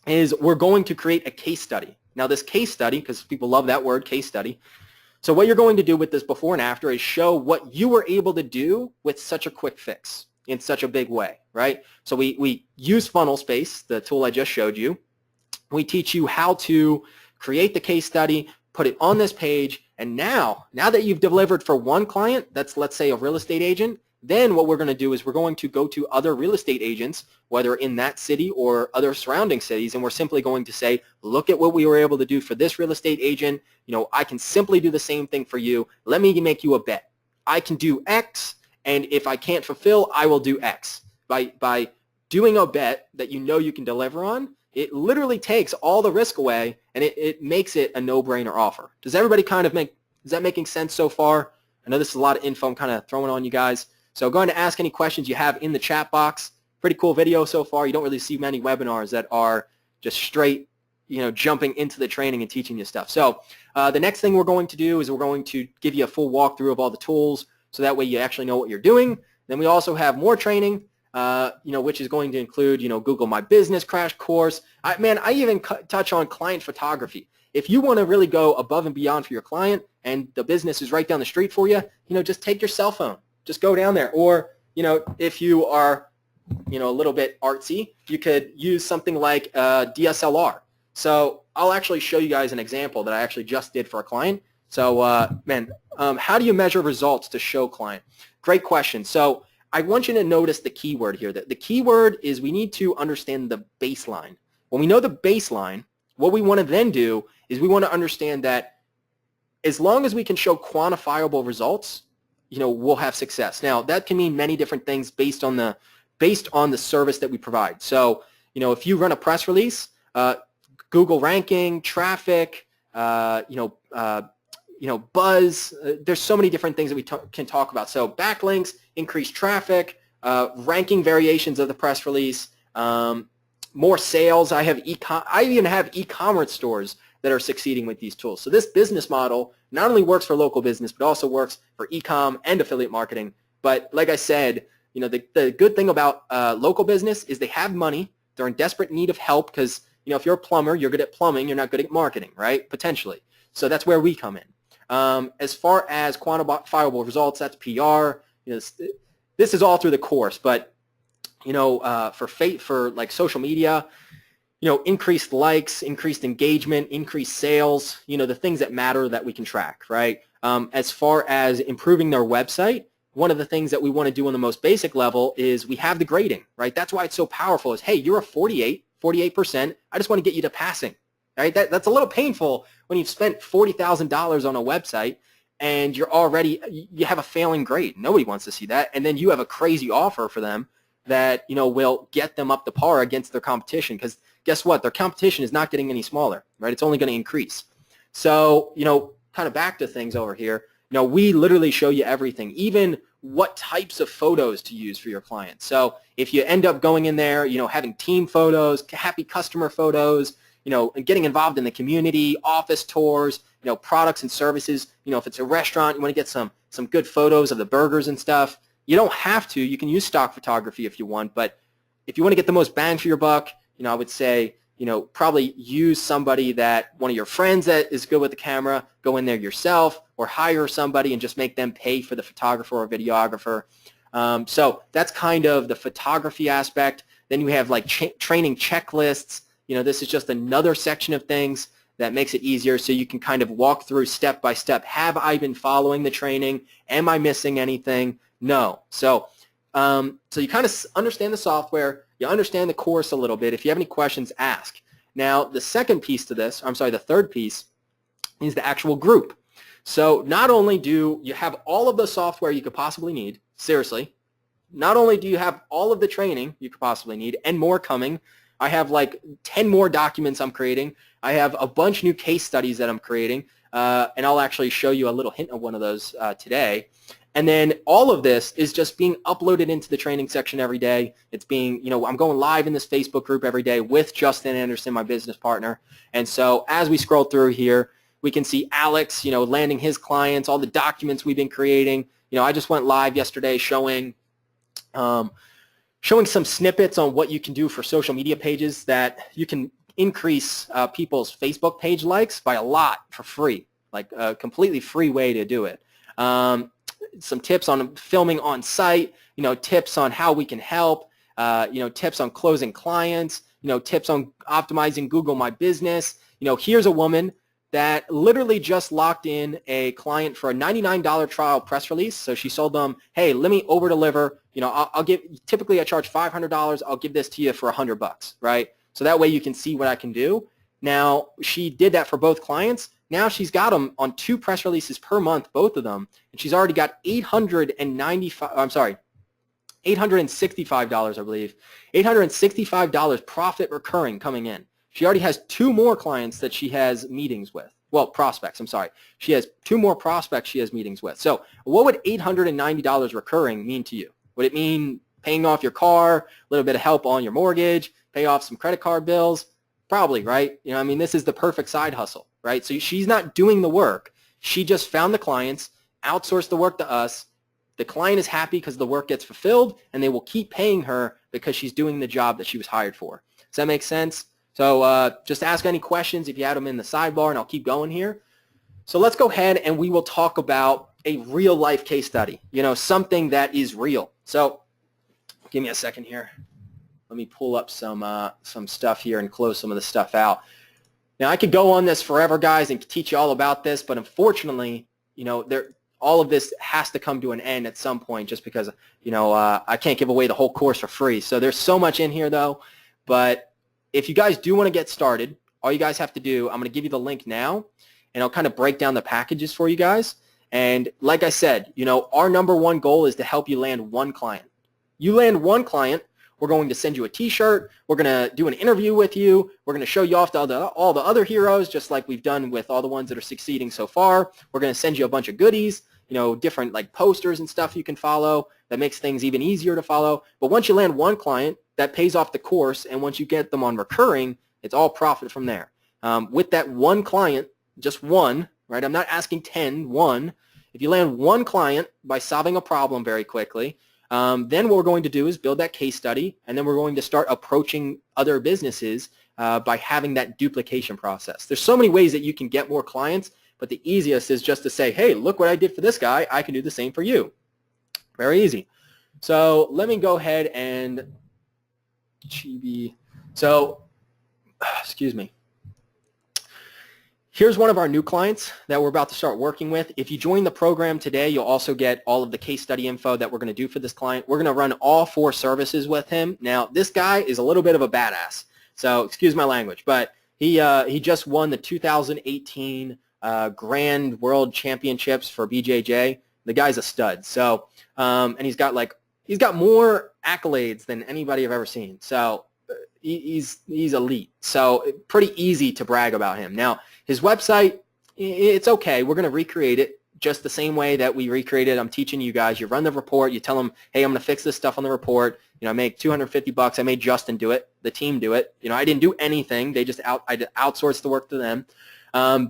is we're going to create a case study. Now this case study, because people love that word, case study. So what you're going to do with this before and after is show what you were able to do with such a quick fix in such a big way, right? So we use Funnel Space, the tool I just showed you. We teach you how to create the case study, put it on this page, and now that you've delivered for one client, that's, let's say, a real estate agent, then what we're going to do is we're going to go to other real estate agents, whether in that city or other surrounding cities, and we're simply going to say, look at what we were able to do for this real estate agent. I can simply do the same thing for you. Let me make you a bet. I can do X, and if I can't fulfill, I will do X. By doing a bet that you can deliver on, it literally takes all the risk away, and it makes it a no-brainer offer. Does everybody is that making sense so far? I know this is a lot of info I'm kind of throwing on you guys. So go ahead and ask any questions you have in the chat box. Pretty cool video so far. You don't really see many webinars that are just straight, jumping into the training and teaching you stuff. So the next thing we're going to do is we're going to give you a full walkthrough of all the tools, so that way you actually know what you're doing. Then we also have more training, which is going to include, Google My Business crash course. I even touch on client photography. If you want to really go above and beyond for your client and the business is right down the street for you, just take your cell phone. Just go down there. Or, if you are, a little bit artsy, you could use something like DSLR. So I'll actually show you guys an example that I actually just did for a client. So, how do you measure results to show client? Great question. So I want you to notice the keyword here. The keyword is we need to understand the baseline. When we know the baseline, what we want to then do is we want to understand that as long as we can show quantifiable results, we'll have success. Now, that can mean many different things based on the service that we provide. So, if you run a press release, Google ranking, traffic, buzz, there's so many different things that we can talk about. So backlinks, increased traffic, ranking variations of the press release, more sales. I even have e-commerce stores that are succeeding with these tools. So this business model not only works for local business, but also works for e-com and affiliate marketing. But like I said, the good thing about local business is they have money. They're in desperate need of help because, if you're a plumber, you're good at plumbing, you're not good at marketing, right? Potentially. So that's where we come in. As far as quantifiable results, that's PR. This is all through the course, but for like social media, increased likes, increased engagement, increased sales, the things that matter that we can track, right? As far as improving their website, one of the things that we want to do on the most basic level is we have the grading, right? That's why it's so powerful is, hey, you're a 48%. I just want to get you to passing, right? That's a little painful when you've spent $40,000 on a website and you have a failing grade. Nobody wants to see that. And then you have a crazy offer for them, that, will get them up to par against their competition, because guess what? Their competition is not getting any smaller, right? It's only going to increase. So, kind of back to things over here, we literally show you everything, even what types of photos to use for your clients. So if you end up going in there, having team photos, happy customer photos, and getting involved in the community, office tours, products and services, if it's a restaurant, you want to get some good photos of the burgers and stuff. You don't have to. You can use stock photography if you want, but if you want to get the most bang for your buck, I would say, probably use somebody that one of your friends that is good with the camera, go in there yourself, or hire somebody and just make them pay for the photographer or videographer. So that's kind of the photography aspect. Then you have like training checklists. This is just another section of things that makes it easier, so you can kind of walk through step by step. Have I been following the training? Am I missing anything? No. So you kind of understand the software. You understand the course a little bit. If you have any questions, ask. Now, the third piece is the actual group. So not only do you have all of the software you could possibly need, seriously, not only do you have all of the training you could possibly need and more coming. I have like 10 more documents I'm creating. I have a bunch of new case studies that I'm creating, and I'll actually show you a little hint of one of those today. And then all of this is just being uploaded into the training section every day. It's being, I'm going live in this Facebook group every day with Justin Anderson, my business partner. And so as we scroll through here, we can see Alex, landing his clients, all the documents we've been creating. I just went live yesterday showing some snippets on what you can do for social media pages that you can increase people's Facebook page likes by a lot for free, like a completely free way to do it. Some tips on filming on site, tips on how we can help, tips on closing clients, tips on optimizing Google My Business. Here's a woman that literally just locked in a client for a $99 trial press release. So she sold them, hey, let me over deliver. Typically I charge $500. I'll give this to you for $100, right? So that way you can see what I can do. Now, she did that for both clients. Now she's got them on 2 press releases per month, both of them, and she's already got $865, I believe, $865 profit recurring coming in. She already has 2 more clients that she has meetings with. Well, prospects, I'm sorry. She has 2 more prospects she has meetings with. So what would $890 recurring mean to you? Would it mean paying off your car, a little bit of help on your mortgage, pay off some credit card bills? Probably, right? This is the perfect side hustle, right? So she's not doing the work. She just found the clients, outsourced the work to us. The client is happy because the work gets fulfilled, and they will keep paying her because she's doing the job that she was hired for. Does that make sense? So just ask any questions if you had them in the sidebar, and I'll keep going here. So let's go ahead and we will talk about a real life case study, something that is real. So give me a second here. Let me pull up some stuff here and close some of the stuff out. Now, I could go on this forever, guys, and teach you all about this, but unfortunately, all of this has to come to an end at some point just because, I can't give away the whole course for free. So there's so much in here, though. But if you guys do want to get started, all you guys have to do, I'm going to give you the link now, and I'll kind of break down the packages for you guys. And like I said, our number one goal is to help you land one client. You land one client, we're going to send you a t-shirt. We're going to do an interview with you. We're going to show you off to all the other heroes, just like we've done with all the ones that are succeeding so far. We're going to send you a bunch of goodies, different like posters and stuff you can follow that makes things even easier to follow. But once you land one client, that pays off the course. And once you get them on recurring, it's all profit from there. With that one client, just one, right? I'm not asking 10, one. If you land one client by solving a problem very quickly, then what we're going to do is build that case study, and then we're going to start approaching other businesses by having that duplication process. There's so many ways that you can get more clients, but the easiest is just to say, hey, look what I did for this guy. I can do the same for you. Very easy. So let me go ahead and excuse me. Here's one of our new clients that we're about to start working with. If you join the program today, you'll also get all of the case study info that we're going to do for this client. We're going to run all 4 services with him. Now, this guy is a little bit of a badass, so excuse my language, but he just won the 2018 Grand World Championships for BJJ. The guy's a stud. So, and he's got more accolades than anybody I've ever seen. So he's elite. So pretty easy to brag about him. Now, his website, it's okay. We're going to recreate it just the same way that we recreated. I'm teaching you guys. You run the report. You tell them, hey, I'm going to fix this stuff on the report. I make $250. I made Justin do it. The team do it. I didn't do anything. They just I outsourced the work to them.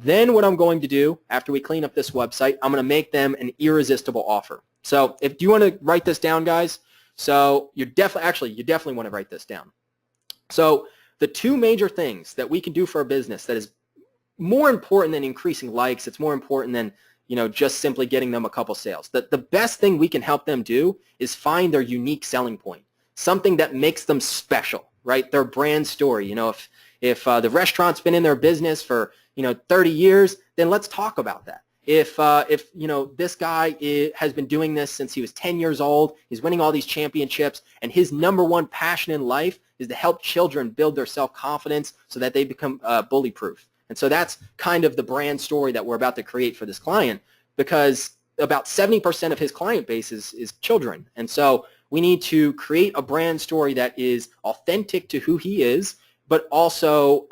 Then what I'm going to do after we clean up this website, I'm going to make them an irresistible offer. So if you want to write this down, guys, so you definitely want to write this down. So the two major things that we can do for a business that is more important than increasing likes, it's more important than just simply getting them a couple sales. The best thing we can help them do is find their unique selling point, something that makes them special, right? Their brand story. If the restaurant's been in their business for 30 years, then let's talk about that. If this guy has been doing this since he was 10 years old, he's winning all these championships, and his number one passion in life is to help children build their self-confidence so that they become bully-proof. And so that's kind of the brand story that we're about to create for this client, because about 70% of his client base is children. And so we need to create a brand story that is authentic to who he is, but also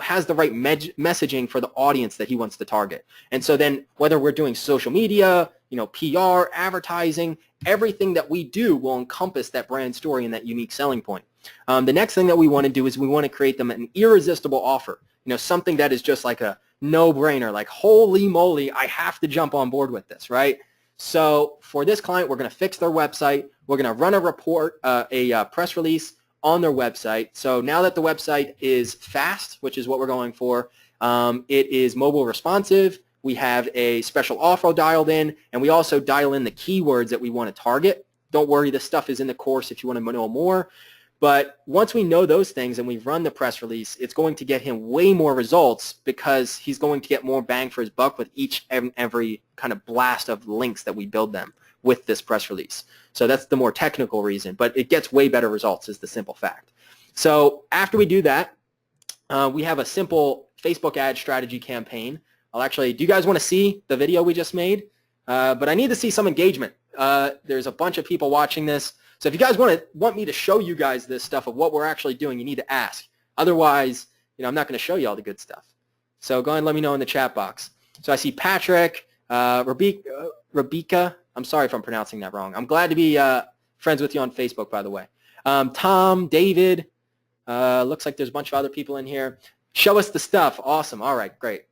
has the right messaging for the audience that he wants to target. And so then whether we're doing social media, PR, advertising, everything that we do will encompass that brand story and that unique selling point. The next thing that we want to do is we want to create them an irresistible offer, something that is just like a no-brainer, like holy moly, I have to jump on board with this, right? So for this client, we're going to fix their website. We're going to run a report, a press release on their website. So now that the website is fast, which is what we're going for, it is mobile responsive. We have a special offer dialed in, and we also dial in the keywords that we want to target. Don't worry, this stuff is in the course if you want to know more. But once we know those things and we run the press release, it's going to get him way more results because he's going to get more bang for his buck with each and every kind of blast of links that we build them with this press release. So that's the more technical reason, but it gets way better results is the simple fact. So after we do that, we have a simple Facebook ad strategy campaign. Do you guys want to see the video we just made? But I need to see some engagement. There's a bunch of people watching this. So if you guys want me to show you guys this stuff of what we're actually doing, you need to ask. Otherwise, I'm not going to show you all the good stuff. So go ahead and let me know in the chat box. So I see Patrick, Rebecca. I'm sorry if I'm pronouncing that wrong. I'm glad to be friends with you on Facebook, by the way. Tom, David. Looks like there's a bunch of other people in here. Show us the stuff. Awesome. All right, great.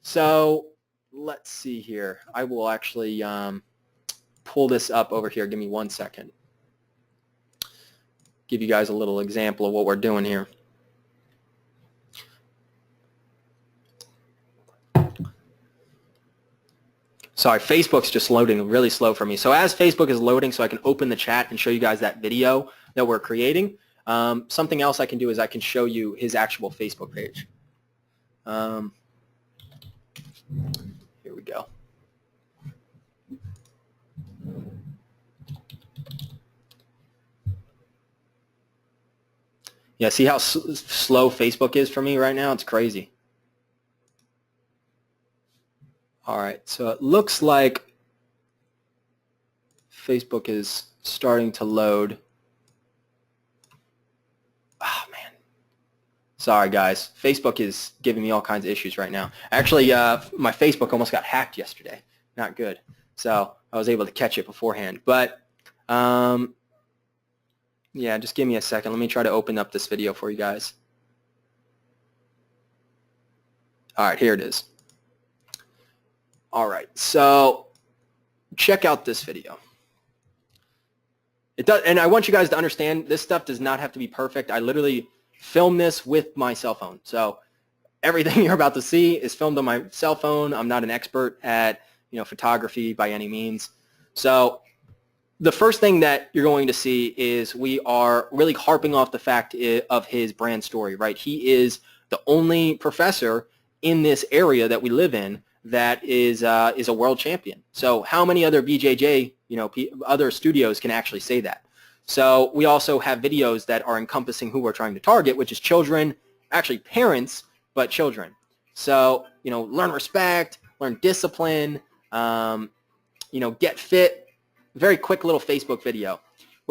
So let's see here. I will actually pull this up over here. Give me 1 second. Give you guys a little example of what we're doing here. Sorry, Facebook's just loading really slow for me. So as Facebook is loading so I can open the chat and show you guys that video that we're creating, something else I can do is I can show you his actual Facebook page. Here we go. Yeah, see how slow Facebook is for me right now? It's crazy. All right, so it looks like Facebook is starting to load. Oh, man. Sorry, guys. Facebook is giving me all kinds of issues right now. Actually, my Facebook almost got hacked yesterday. Not good. So I was able to catch it beforehand. But yeah, just give me a second. Let me try to open up this video for you guys. All right, here it is. All right, so check out this video. It does, and I want you guys to understand this stuff does not have to be perfect. I literally filmed this with my cell phone. So everything you're about to see is filmed on my cell phone. I'm not an expert at photography by any means. So the first thing that you're going to see is we are really harping off the fact of his brand story, right? He is the only professor in this area that we live in that is a world champion. So how many other BJJ, other studios can actually say that? So we also have videos that are encompassing who we're trying to target, which is children, actually parents, but children. So, learn respect, learn discipline, get fit. Very quick little Facebook video.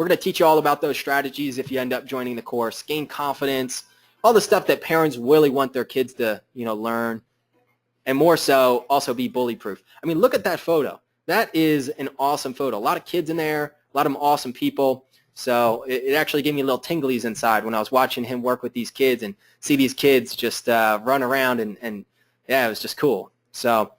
we're going to teach you all about those strategies if you end up joining the course, gain confidence, all the stuff that parents really want their kids to, learn, and more so, also be bully proof. I mean, look at that photo. That is an awesome photo. A lot of kids in there, a lot of them awesome people. So it actually gave me a little tinglies inside when I was watching him work with these kids and see these kids just run around and yeah, it was just cool. So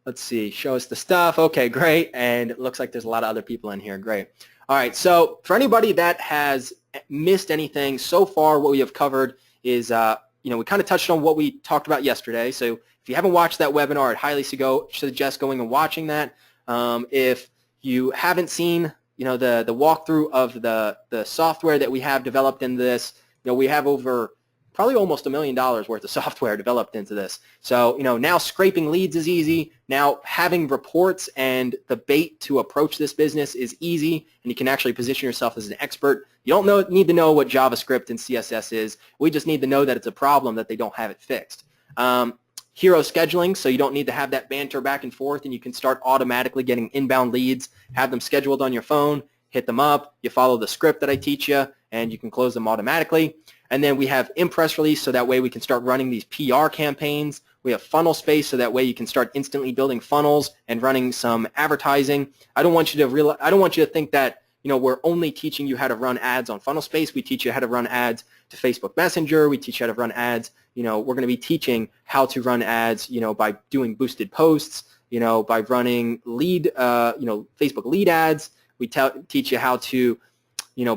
let's see, show us the stuff. Okay, great. And it looks like there's a lot of other people in here. Great. All right, so for anybody that has missed anything, so far what we have covered is, we kind of touched on what we talked about yesterday. So if you haven't watched that webinar, I'd highly suggest going and watching that. If you haven't seen, the walkthrough of the software that we have developed in this, we have over probably almost $1 million worth of software developed into this. So, now scraping leads is easy. Now having reports and the bait to approach this business is easy, and you can actually position yourself as an expert. You don't need to know what JavaScript and CSS is. We just need to know that it's a problem that they don't have it fixed. Hero scheduling, so you don't need to have that banter back and forth, and you can start automatically getting inbound leads, have them scheduled on your phone, hit them up, you follow the script that I teach you, and you can close them automatically. And then we have impress release, so that way we can start running these PR campaigns. We have funnel space, so that way you can start instantly building funnels and running some advertising. I don't want you to think that we're only teaching you how to run ads on funnel space. We teach you how to run ads to Facebook Messenger. We teach you how to run ads. We're going to be teaching how to run ads, by doing boosted posts, by running Facebook lead ads. We teach you how to,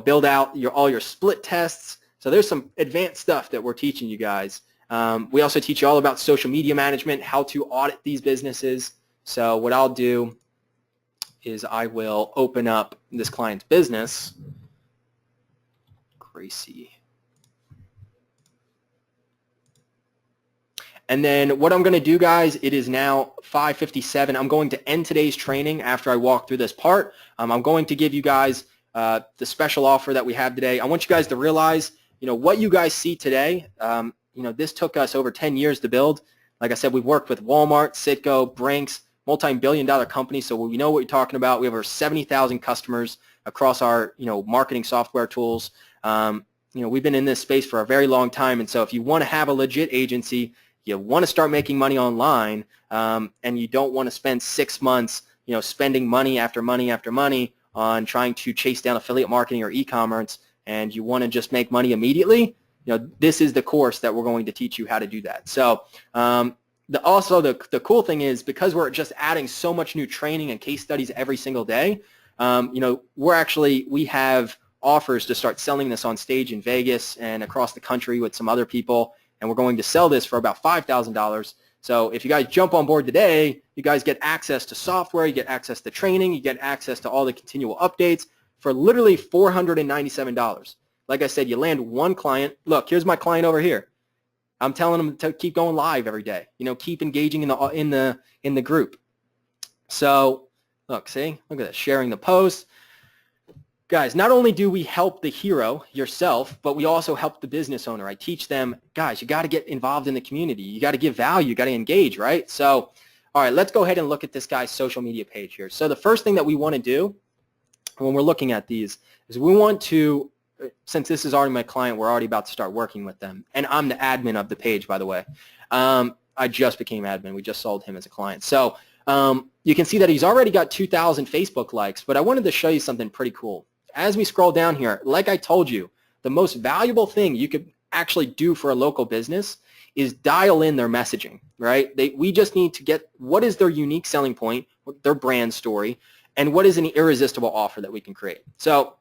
build out all your split tests. So there's some advanced stuff that we're teaching you guys. We also teach you all about social media management, how to audit these businesses. So what I'll do is I will open up this client's business. Gracie. And then what I'm going to do, guys, it is now 5:57. I'm going to end today's training after I walk through this part. I'm going to give you guys the special offer that we have today. I want you guys to realize, what you guys see today, this took us over 10 years to build. Like I said, we've worked with Walmart, Citgo, Brinks, multi-billion-dollar companies, so we know what you're talking about. We have over 70,000 customers across our, marketing software tools. We've been in this space for a very long time, and so if you want to have a legit agency, you want to start making money online, and you don't want to spend 6 months, spending money after money after money on trying to chase down affiliate marketing or e-commerce, and you want to just make money immediately, this is the course that we're going to teach you how to do that. So the cool thing is, because we're just adding so much new training and case studies every single day, we have offers to start selling this on stage in Vegas and across the country with some other people, and we're going to sell this for about $5,000. So if you guys jump on board today, you guys get access to software, you get access to training, you get access to all the continual updates for literally $497. Like I said, you land one client. Look, here's my client over here. I'm telling them to keep going live every day. Keep engaging in the group. So look at that, sharing the post. Guys, not only do we help the hero yourself, but we also help the business owner. I teach them, guys, you got to get involved in the community. You got to give value. You got to engage, right? So, all right, let's go ahead and look at this guy's social media page here. So the first thing that we want to do when we're looking at these is we want to, since this is already my client, we're already about to start working with them. And I'm the admin of the page, by the way. I just became admin. We just sold him as a client. So you can see that he's already got 2,000 Facebook likes, but I wanted to show you something pretty cool. As we scroll down here, like I told you, the most valuable thing you could actually do for a local business is dial in their messaging, right? We just need to get what is their unique selling point, their brand story, and what is an irresistible offer that we can create. So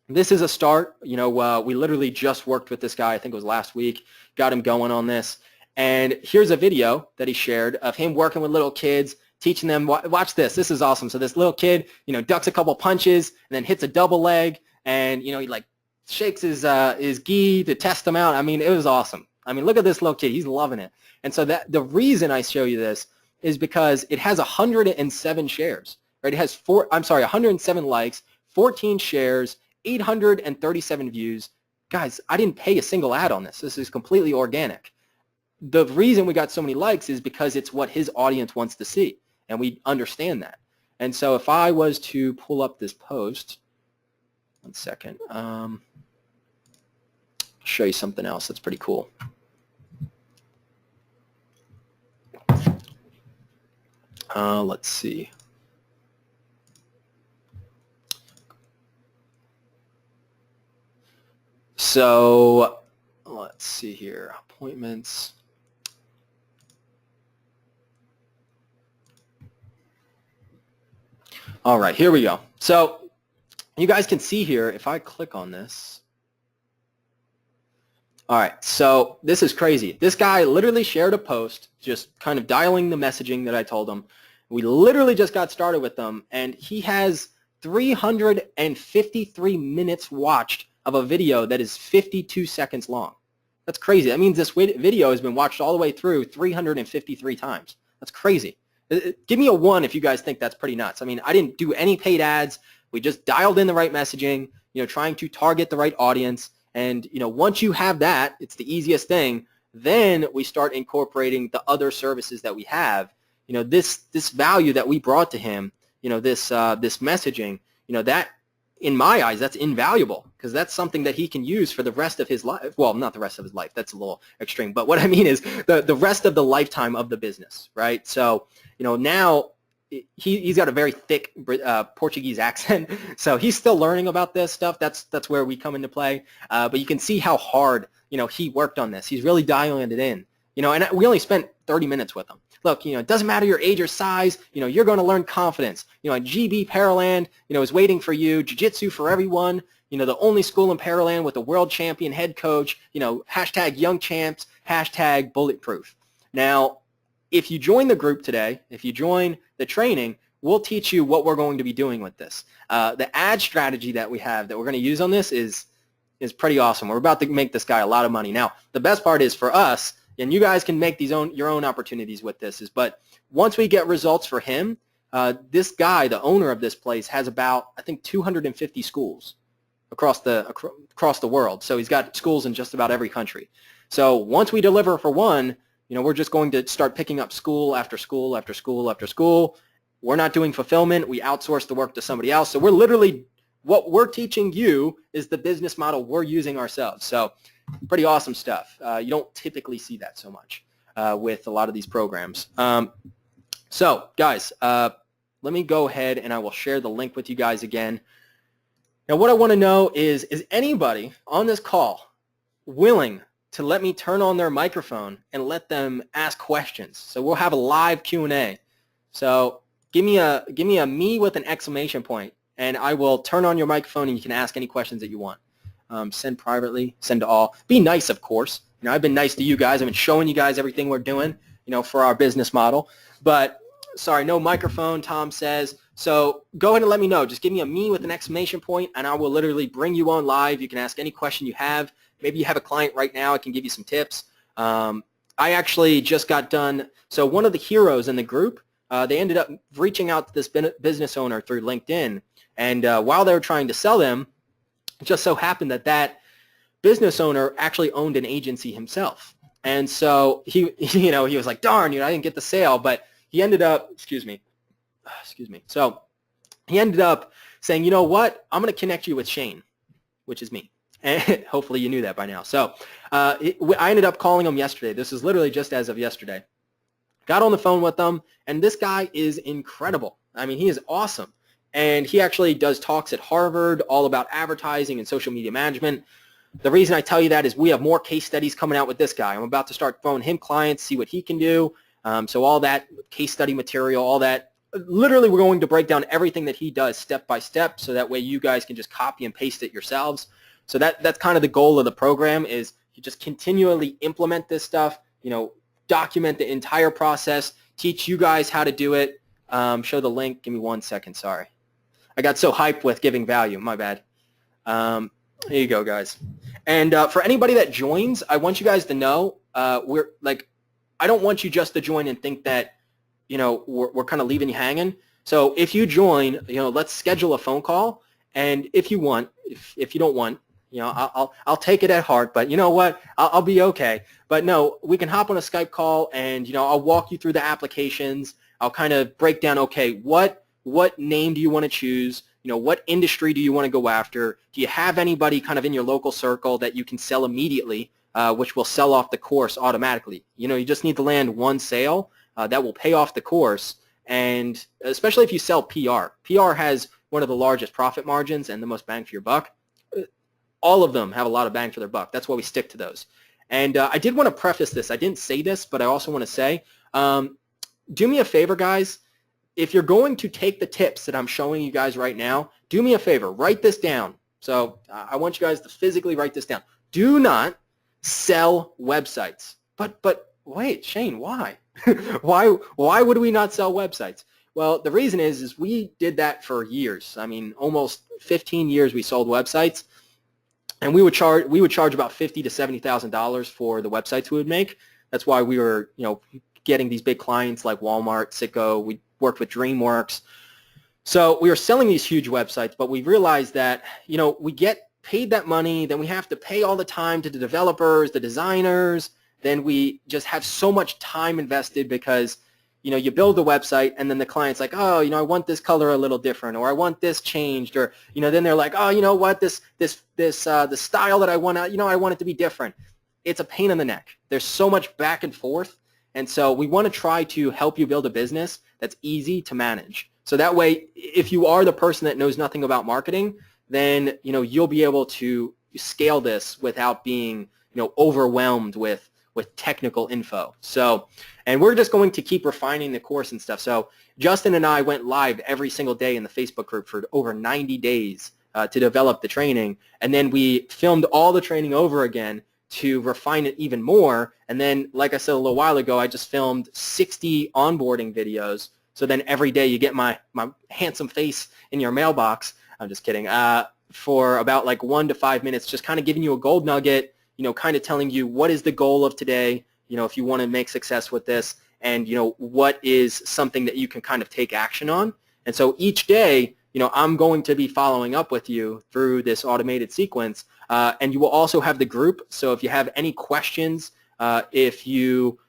this is a start. We literally just worked with this guy, I think it was last week, got him going on this. And here's a video that he shared of him working with little kids, teaching them, watch this. This is awesome. So this little kid, ducks a couple punches and then hits a double leg, and he like shakes his gi to test him out. I mean, it was awesome. I mean, look at this little kid. He's loving it. And so that the reason I show you this is because it has 107 shares, right? It has 107 likes, 14 shares, 837 views. Guys, I didn't pay a single ad on this. This is completely organic. The reason we got so many likes is because it's what his audience wants to see, and we understand that. And so if I was to pull up this post, One second. I'll show you something else that's pretty cool. Let's see. So let's see here. Appointments. All right, here we go. So you guys can see here, if I click on this. All right, so this is crazy. This guy literally shared a post just kind of dialing the messaging that I told him. We literally just got started with them, and he has 353 minutes watched of a video that is 52 seconds long. That's crazy. That means this video has been watched all the way through 353 times. That's crazy. Give me a 1 if you guys think that's pretty nuts. I mean, I didn't do any paid ads. We just dialed in the right messaging, trying to target the right audience. And, once you have that, it's the easiest thing. Then we start incorporating the other services that we have. This value that we brought to him, this messaging, that in my eyes, that's invaluable, because that's something that he can use for the rest of his life. Well, not the rest of his life. That's a little extreme. But what I mean is the rest of the lifetime of the business, right? So, now he's got a very thick Portuguese accent, so he's still learning about this stuff. That's where we come into play. But you can see how hard, he worked on this. He's really dialing it in. And we only spent 30 minutes with him. Look, it doesn't matter your age or size, you're going to learn confidence. GB Paraland, is waiting for you. Jiu-Jitsu for everyone, the only school in Paraland with a world champion head coach, hashtag young champs, hashtag bulletproof. Now, if you join the group today, if you join the training, we'll teach you what we're going to be doing with this. The ad strategy that we have that we're going to use on this is pretty awesome. We're about to make this guy a lot of money. Now, the best part is for us, and you guys can make your own opportunities with this, but once we get results for him, this guy, the owner of this place, has about, I think, 250 schools across the world. So he's got schools in just about every country. So once we deliver for one, we're just going to start picking up school after school after school after school. We're not doing fulfillment. We outsource the work to somebody else. So we're literally, what we're teaching you is the business model we're using ourselves. So pretty awesome stuff. You don't typically see that so much with a lot of these programs. So guys, let me go ahead and I will share the link with you guys again. Now what I want to know is anybody on this call willing to let me turn on their microphone and let them ask questions? So we'll have a live Q&A. So give me a me with an exclamation point, and I will turn on your microphone and you can ask any questions that you want. Send privately, send to all. Be nice, of course. I've been nice to you guys. I've been showing you guys everything we're doing, for our business model. But sorry, no microphone, Tom says. So go ahead and let me know. Just give me a me with an exclamation point, and I will literally bring you on live. You can ask any question you have. Maybe you have a client right now. I can give you some tips. I actually just got done. So one of the heroes in the group, they ended up reaching out to this business owner through LinkedIn. And while they were trying to sell them, it just so happened that business owner actually owned an agency himself. And so he was like, darn, I didn't get the sale, but he ended up, excuse me. So he ended up saying, you know what, I'm going to connect you with Shane, which is me. And hopefully you knew that by now. So I ended up calling him yesterday. This is literally just as of yesterday. Got on the phone with him, and this guy is incredible. I mean, he is awesome. And he actually does talks at Harvard all about advertising and social media management. The reason I tell you that is we have more case studies coming out with this guy. I'm about to start throwing him clients, see what he can do. So all that case study material, all that, literally we're going to break down everything that he does step by step, so that way you guys can just copy and paste it yourselves. So that's kind of the goal of the program, is you just continually implement this stuff, document the entire process, teach you guys how to do it. Show the link. Give me 1 second. Sorry. I got so hyped with giving value. My bad. Here you go, guys. And for anybody that joins, I want you guys to know I don't want you just to join and think that, we're kind of leaving you hanging. So if you join, let's schedule a phone call. And if you want, if you don't want, I'll take it at heart, but you know what? I'll be okay. But no, we can hop on a Skype call, and I'll walk you through the applications. I'll kind of break down, okay, what name do you want to choose? what industry do you want to go after? Do you have anybody kind of in your local circle that you can sell immediately, which will sell off the course automatically? You just need to land one sale that will pay off the course, and especially if you sell PR. PR has one of the largest profit margins and the most bang for your buck. All of them have a lot of bang for their buck. That's why we stick to those. And I did want to preface this. I didn't say this, but I also want to say, do me a favor, guys. If you're going to take the tips that I'm showing you guys right now, do me a favor. Write this down. So I want you guys to physically write this down. Do not sell websites. But wait, Shane, why? why would we not sell websites? Well, the reason is we did that for years. I mean, almost 15 years we sold websites. And we would charge about $50,000 to $70,000 for the websites we would make. That's why we were, getting these big clients like Walmart, Citgo. We worked with DreamWorks. So we were selling these huge websites, but we realized that, we get paid that money, then we have to pay all the time to the developers, the designers. Then we just have so much time invested because, you build the website and then the client's like, oh, I want this color a little different, or I want this changed, or, then they're like, oh, you know what, the style that I want, I want it to be different. It's a pain in the neck. There's so much back and forth. And so we want to try to help you build a business that's easy to manage. So that way, if you are the person that knows nothing about marketing, then, you'll be able to scale this without being, overwhelmed with technical info. So, and we're just going to keep refining the course and stuff. So Justin and I went live every single day in the Facebook group for over 90 days to develop the training. And then we filmed all the training over again to refine it even more. And then, like I said a little while ago, I just filmed 60 onboarding videos. So then every day you get my handsome face in your mailbox. I'm just kidding. For about like 1 to 5 minutes, just kind of giving you a gold nugget, kind of telling you what is the goal of today, if you want to make success with this, and, what is something that you can kind of take action on. And so each day, I'm going to be following up with you through this automated sequence, and you will also have the group. So if you have any questions, if you,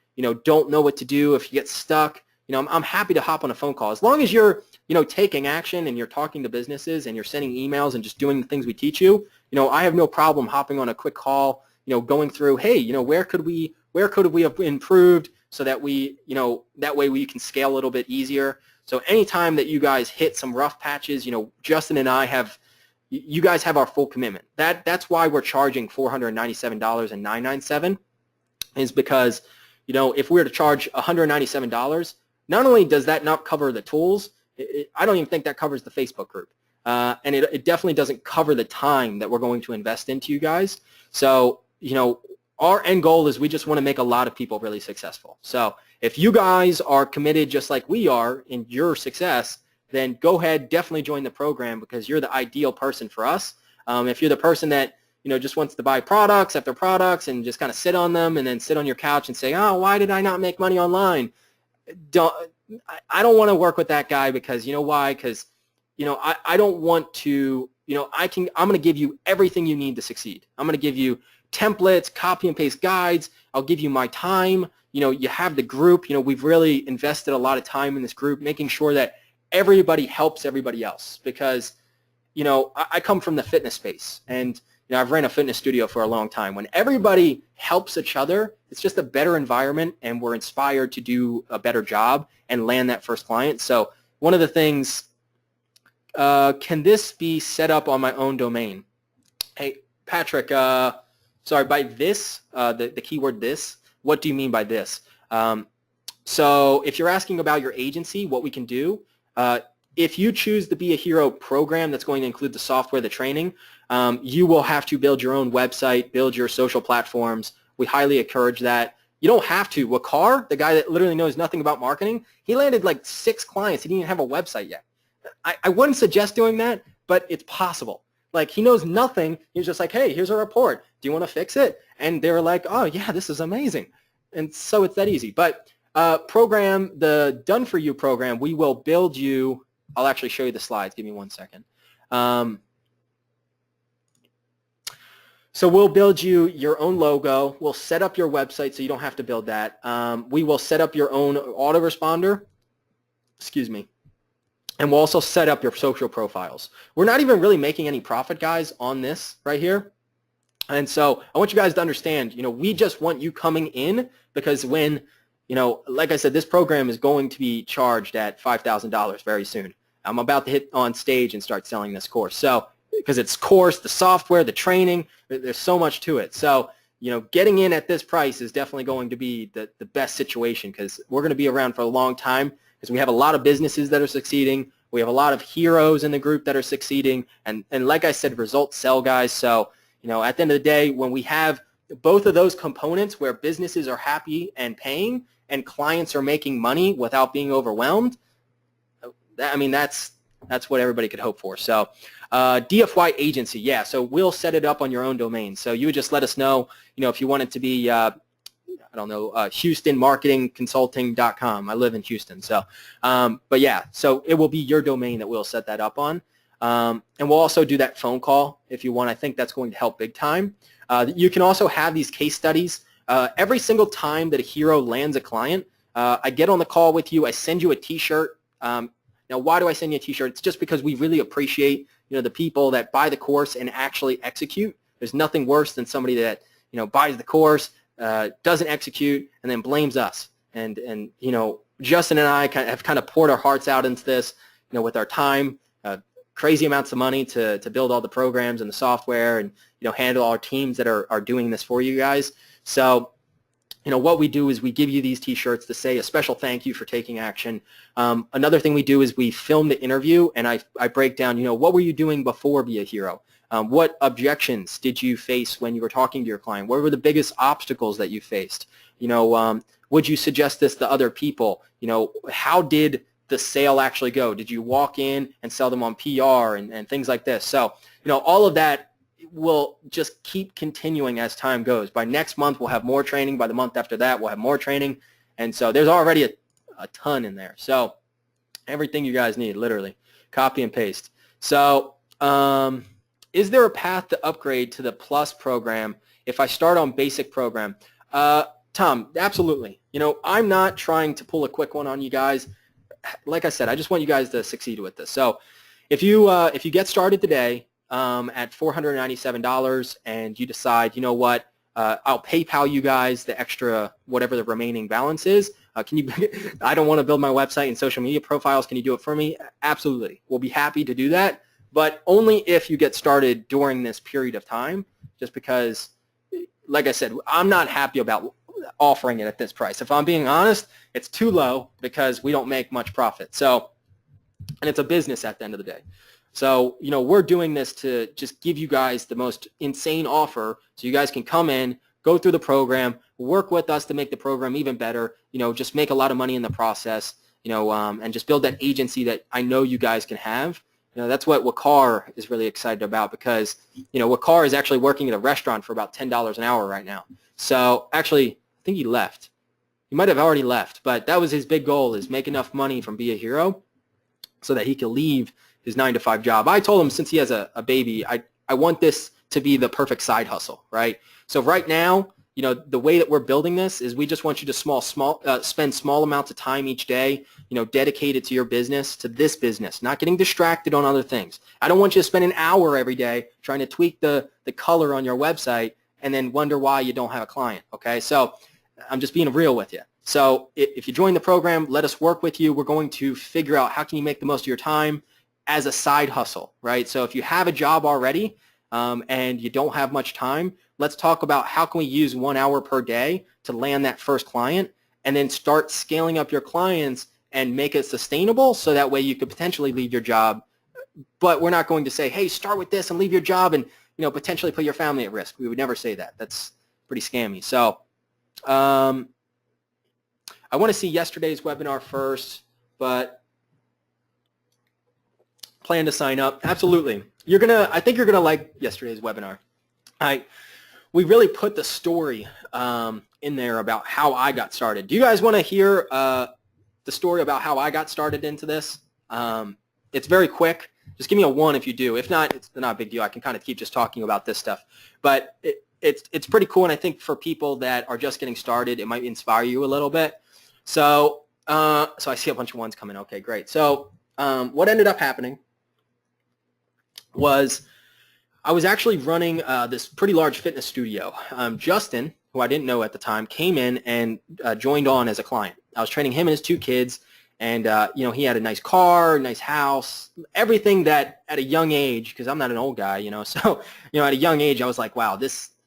don't know what to do, if you get stuck, I'm happy to hop on a phone call. As long as you're, taking action and you're talking to businesses and you're sending emails and just doing the things we teach you, I have no problem hopping on a quick call, going through, hey, where could we have improved so that that way we can scale a little bit easier. So anytime that you guys hit some rough patches, Justin and I you guys have our full commitment. That's why we're charging $497.997 is because, if we were to charge $197, not only does that not cover the tools, I don't even think that covers the Facebook group. And it definitely doesn't cover the time that we're going to invest into you guys. So, our end goal is we just want to make a lot of people really successful. So if you guys are committed just like we are in your success, then go ahead, definitely join the program because you're the ideal person for us. If you're the person that, just wants to buy products after products and just kind of sit on them and then sit on your couch and say, oh, why did I not make money online? I don't want to work with that guy because, why? Because, I don't want to, I'm going to give you everything you need to succeed. I'm going to give you templates, copy and paste guides. I'll give you my time. You have the group. We've really invested a lot of time in this group, making sure that everybody helps everybody else because, I come from the fitness space and, I've ran a fitness studio for a long time. When everybody helps each other, it's just a better environment and we're inspired to do a better job and land that first client. So one of the things, can this be set up on my own domain? Hey, Patrick, sorry, by this, the keyword this, what do you mean by this? So if you're asking about your agency, what we can do, if you choose the Be a Hero program that's going to include the software, the training, you will have to build your own website, build your social platforms. We highly encourage that. You don't have to. Wakar, the guy that literally knows nothing about marketing, he landed like 6 clients. He didn't even have a website yet. I wouldn't suggest doing that, but it's possible. Like he knows nothing. He's just like, hey, here's a report. Do you want to fix it? And they were like, oh, yeah, this is amazing. And so it's that easy. But program, the Done For You program, we will build you. I'll actually show you the slides. Give me 1 second. So we'll build you your own logo. We'll set up your website so you don't have to build that. We will set up your own autoresponder. Excuse me. And we'll also set up your social profiles. We're not even really making any profit, guys, on this right here. And so I want you guys to understand, we just want you coming in, because when, like I said, this program is going to be charged at $5,000 very soon. I'm about to hit on stage and start selling this course. So, because it's course, the software, the training, there's so much to it. So, getting in at this price is definitely going to be the best situation, because we're going to be around for a long time, because we have a lot of businesses that are succeeding. We have a lot of heroes in the group that are succeeding. And like I said, results sell, guys. So, at the end of the day, when we have both of those components where businesses are happy and paying and clients are making money without being overwhelmed, that's what everybody could hope for. So DFY agency, yeah, so we'll set it up on your own domain. So you would just let us know, if you want it to be, HoustonMarketingConsulting.com. I live in Houston. So, but yeah, so it will be your domain that we'll set that up on. And we'll also do that phone call if you want. I think that's going to help big time. You can also have these case studies. Every single time that a hero lands a client, I get on the call with you. I send you a T-shirt. Now, why do I send you a T-shirt? It's just because we really appreciate, the people that buy the course and actually execute. There's nothing worse than somebody that, buys the course, doesn't execute, and then blames us. And Justin and I have kind of poured our hearts out into this, with our time, crazy amounts of money to build all the programs and the software and, handle our teams that are doing this for you guys. So, what we do is we give you these T-shirts to say a special thank you for taking action. Another thing we do is we film the interview, and I break down, what were you doing before Be a Hero? What objections did you face when you were talking to your client? What were the biggest obstacles that you faced? Would you suggest this to other people? How did the sale actually go? Did you walk in and sell them on PR and things like this? So, all of that will just keep continuing as time goes. By next month, we'll have more training. By the month after that, we'll have more training. And so there's already a ton in there. So everything you guys need, literally, copy and paste. So is there a path to upgrade to the Plus program if I start on basic program? Tom, absolutely. I'm not trying to pull a quick one on you guys. Like I said, I just want you guys to succeed with this. So if you get started today at $497 and you decide, what, I'll PayPal you guys the extra whatever the remaining balance is. I don't want to build my website and social media profiles. Can you do it for me? Absolutely. We'll be happy to do that, but only if you get started during this period of time, just because, like I said, I'm not happy about offering it at this price. If I'm being honest, it's too low because we don't make much profit. So, and it's a business at the end of the day. So, we're doing this to just give you guys the most insane offer so you guys can come in, go through the program, work with us to make the program even better, just make a lot of money in the process, and just build that agency that I know you guys can have. That's what Encore is really excited about, because, Encore is actually working at a restaurant for about $10 an hour right now. So actually, I think he left. He might have already left, but that was his big goal, is make enough money from Be a Hero so that he could leave his 9-to-5 job. I told him, since he has a baby, I want this to be the perfect side hustle, right? So right now, the way that we're building this is we just want you to spend small amounts of time each day, dedicated to your business, to this business, not getting distracted on other things. I don't want you to spend an hour every day trying to tweak the color on your website and then wonder why you don't have a client, okay? So I'm just being real with you. So if you join the program, let us work with you. We're going to figure out how can you make the most of your time as a side hustle, right? So if you have a job already and you don't have much time, let's talk about how can we use 1 hour per day to land that first client, and then start scaling up your clients and make it sustainable, so that way you could potentially leave your job. But we're not going to say, hey, start with this and leave your job and potentially put your family at risk. We would never say that. That's pretty scammy. So I want to see yesterday's webinar first, but plan to sign up. Absolutely. I think you're gonna like yesterday's webinar. We really put the story in there about how I got started. Do you guys want to hear the story about how I got started into this? It's very quick. Just give me a 1 if you do. If not, it's not a big deal. I can kind of keep just talking about this stuff. But it's pretty cool, and I think for people that are just getting started, it might inspire you a little bit. So I see a bunch of 1s coming. Okay, great. So what ended up happening was I was actually running this pretty large fitness studio. Justin, who I didn't know at the time, came in and joined on as a client. I was training him and his 2 kids, and he had a nice car, nice house, everything that at a young age, because I'm not an old guy, so at a young age I was like, wow,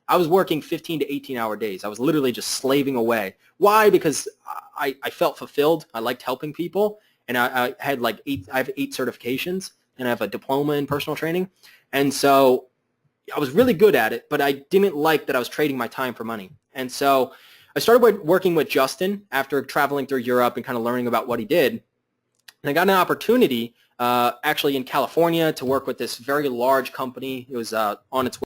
I was working 15 to 18-hour days. I was literally just slaving away. Why? Because I felt fulfilled. I liked helping people, and I had I have 8 certifications, and I have a diploma in personal training, and so I was really good at it, but I didn't like that I was trading my time for money. And so I started working with Justin after traveling through Europe and kind of learning about what he did. And I got an opportunity actually in California to work with this very large company. It was on its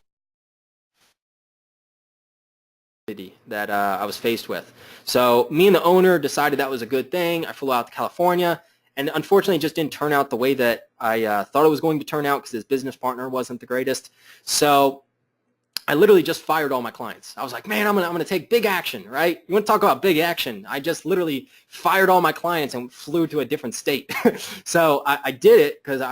way that I was faced with. So me and the owner decided that was a good thing. I flew out to California, and unfortunately it just didn't turn out the way that I thought it was going to turn out because his business partner wasn't the greatest. So I literally just fired all my clients. I was like, man, I'm gonna take big action, right? You want to talk about big action? I just literally fired all my clients and flew to a different state. So I did it because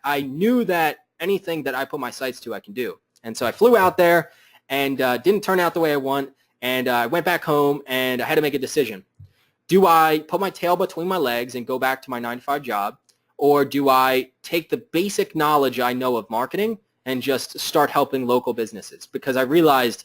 I knew that anything that I put my sights to, I can do. And so I flew out there and didn't turn out the way I want. And I went back home and I had to make a decision. Do I put my tail between my legs and go back to my 9-to-5 job, or do I take the basic knowledge I know of marketing and just start helping local businesses? Because I realized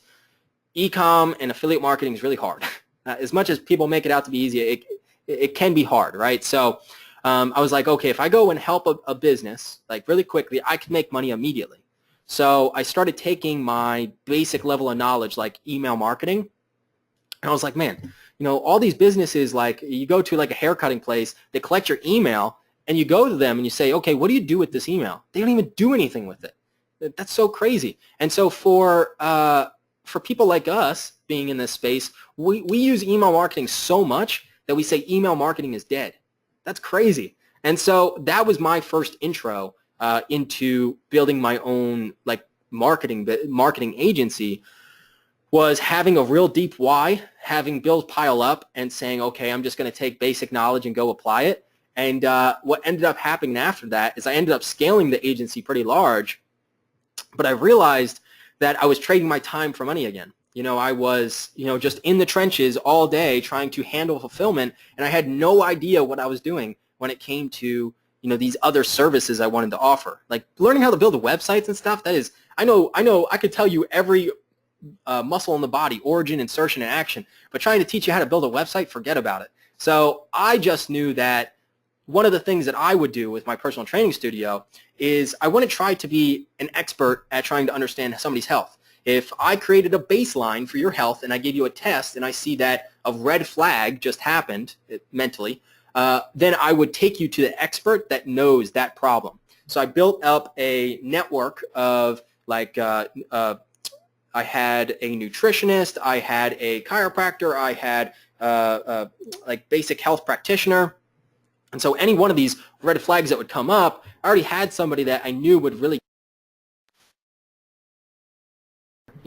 e-com and affiliate marketing is really hard. As much as people make it out to be easy, it can be hard, right? So I was like, okay, if I go and help a business like really quickly, I can make money immediately. So I started taking my basic level of knowledge like email marketing, and I was like, man, all these businesses, like you go to like a haircutting place, they collect your email, and you go to them and you say, okay, what do you do with this email? They don't even do anything with it. That's so crazy. And so for people like us being in this space, we use email marketing so much that we say email marketing is dead. That's crazy. And so that was my first intro into building my own like marketing agency, was having a real deep why, having bills pile up and saying, okay, I'm just going to take basic knowledge and go apply it. And what ended up happening after that is I ended up scaling the agency pretty large, but I realized that I was trading my time for money again. I was, just in the trenches all day trying to handle fulfillment, and I had no idea what I was doing when it came to, these other services I wanted to offer. Like learning how to build websites and stuff, that is, I know I could tell you every muscle in the body, origin, insertion, and action, but trying to teach you how to build a website, forget about it. So I just knew that one of the things that I would do with my personal training studio is I want to try to be an expert at trying to understand somebody's health. If I created a baseline for your health and I gave you a test and I see that a red flag just happened mentally, then I would take you to the expert that knows that problem. So I built up a network of like I had a nutritionist, I had a chiropractor, I had like basic health practitioner. And so any one of these red flags that would come up, I already had somebody that I knew would really,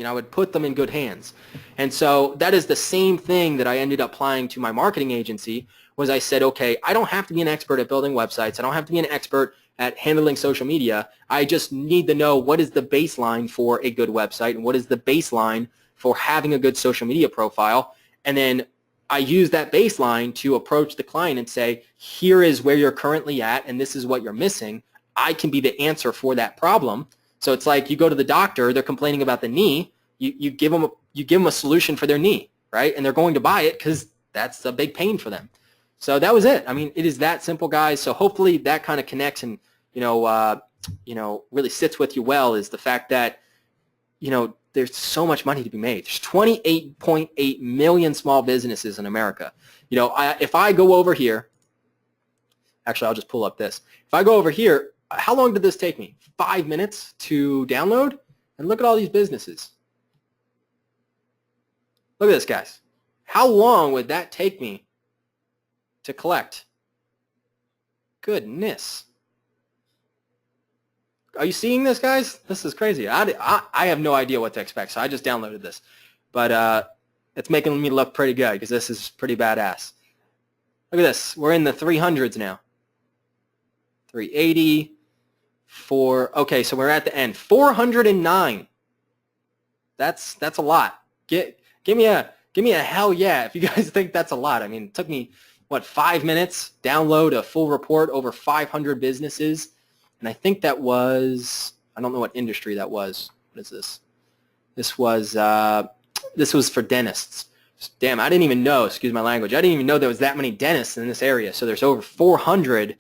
I would put them in good hands. And so that is the same thing that I ended up applying to my marketing agency, was I said, okay, I don't have to be an expert at building websites. I don't have to be an expert at handling social media. I just need to know what is the baseline for a good website and what is the baseline for having a good social media profile. And then I use that baseline to approach the client and say, here is where you're currently at and this is what you're missing. I can be the answer for that problem. So it's like you go to the doctor, they're complaining about the knee, you give them a solution for their knee, right? And they're going to buy it because that's a big pain for them. So that was it. I mean, it is that simple, guys. So hopefully that kind of connects and, really sits with you well, is the fact that, there's so much money to be made. There's 28.8 million small businesses in America. If I go over here, actually, I'll just pull up this. If I go over here, how long did this take me? 5 minutes to download? And look at all these businesses. Look at this, guys. How long would that take me to collect? Goodness. Are you seeing this, guys? This is crazy. I have no idea what to expect, so I just downloaded this. But it's making me look pretty good because this is pretty badass. Look at this. We're in the 300s now. 380, okay, so we're at the end. 409. That's a lot. Give me a hell yeah if you guys think that's a lot. I mean, it took me, what, 5 minutes, download a full report, over 500 businesses, and I think that was, I don't know what industry that was. What is this? This was for dentists. Damn, I didn't even know, excuse my language, I didn't even know there was that many dentists in this area. So there's over 400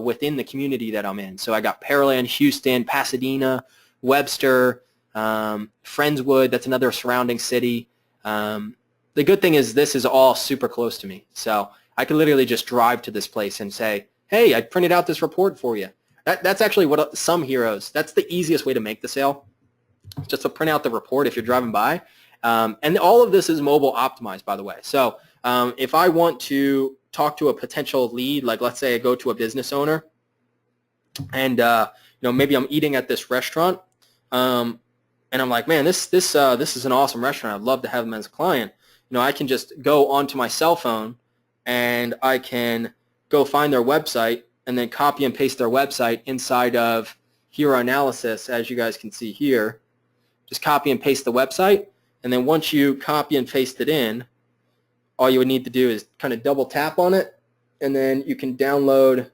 within the community that I'm in. So I got Pearland, Houston, Pasadena, Webster, Friendswood, that's another surrounding city. The good thing is this is all super close to me. So I could literally just drive to this place and say, hey, I printed out this report for you. That's actually what some heroes, that's the easiest way to make the sale, just to print out the report if you're driving by. And all of this is mobile optimized, by the way. So if I want to talk to a potential lead, like let's say I go to a business owner and maybe I'm eating at this restaurant, and I'm like, man, this is an awesome restaurant. I'd love to have them as a client. I can just go onto my cell phone and I can go find their website and then copy and paste their website inside of Hero Analysis, as you guys can see here. Just copy and paste the website, and then once you copy and paste it in, all you would need to do is kind of double tap on it, and then you can download.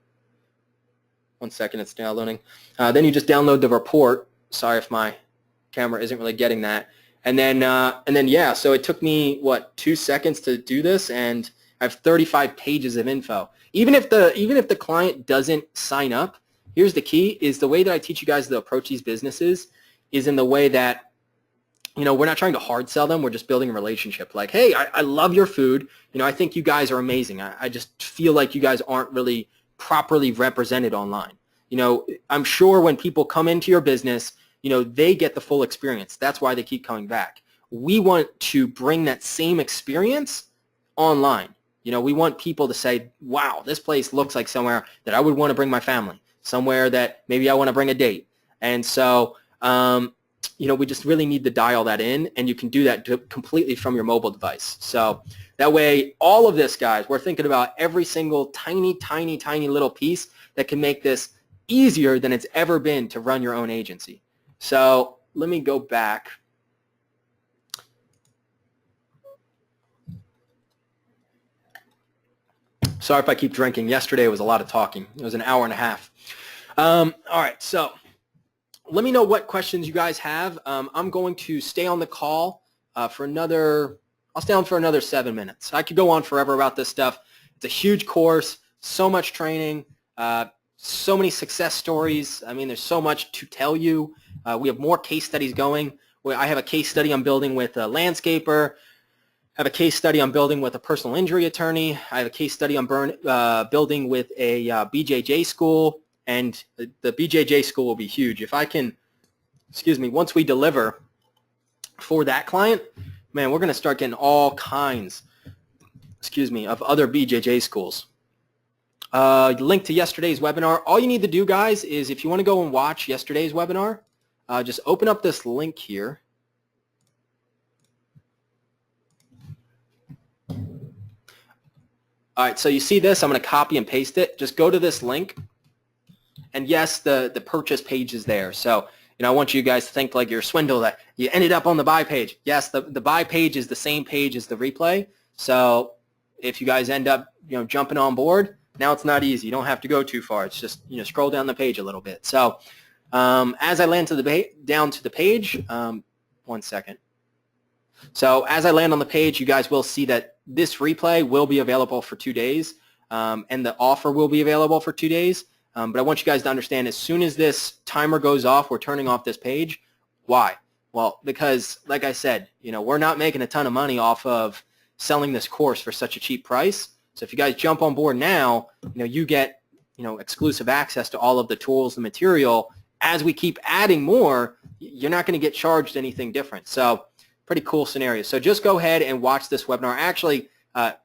One second, it's downloading. Then you just download the report. Sorry if my camera isn't really getting that. And then yeah, so it took me, what, 2 seconds to do this, and I have 35 pages of info. Even if the client doesn't sign up, here's the key, is the way that I teach you guys to approach these businesses is in the way that, we're not trying to hard sell them. We're just building a relationship. Like, hey, I love your food. I think you guys are amazing. I just feel like you guys aren't really properly represented online. I'm sure when people come into your business, they get the full experience. That's why they keep coming back. We want to bring that same experience online. We want people to say, wow, this place looks like somewhere that I would want to bring my family, somewhere that maybe I want to bring a date. And so, we just really need to dial that in, and you can do that completely from your mobile device. So that way, all of this, guys, we're thinking about every single tiny, tiny, tiny little piece that can make this easier than it's ever been to run your own agency. So let me go back. Sorry if I keep drinking. Yesterday was a lot of talking. It was an hour and a half. All right, so let me know what questions you guys have. I'm going to stay on the call for another, I'll stay on for another 7 minutes. I could go on forever about this stuff. It's a huge course, so much training, so many success stories. I mean, there's so much to tell you. We have more case studies going. I have a case study I'm building with a landscaper. I have a case study I'm building with a personal injury attorney. I have a case study I'm building with a BJJ school, and the BJJ school will be huge. If I can, once we deliver for that client, man, we're going to start getting all kinds, of other BJJ schools. Link to yesterday's webinar. All you need to do, guys, is if you want to go and watch yesterday's webinar, just open up this link here. All right, so you see this. I'm going to copy and paste it. Just go to this link. And yes, the purchase page is there. So, I want you guys to think like you're swindled, that you ended up on the buy page. Yes, the buy page is the same page as the replay. So if you guys end up, jumping on board, now it's not easy. You don't have to go too far. It's just, scroll down the page a little bit. So as I land down to the page, 1 second. So as I land on the page, you guys will see that this replay will be available for 2 days, and the offer will be available for 2 days. But I want you guys to understand, as soon as this timer goes off, we're turning off this page. Why? Well, because, like I said, we're not making a ton of money off of selling this course for such a cheap price. So if you guys jump on board now, you get, exclusive access to all of the tools, the material. As we keep adding more, you're not going to get charged anything different. So pretty cool scenario. So just go ahead and watch this webinar. I actually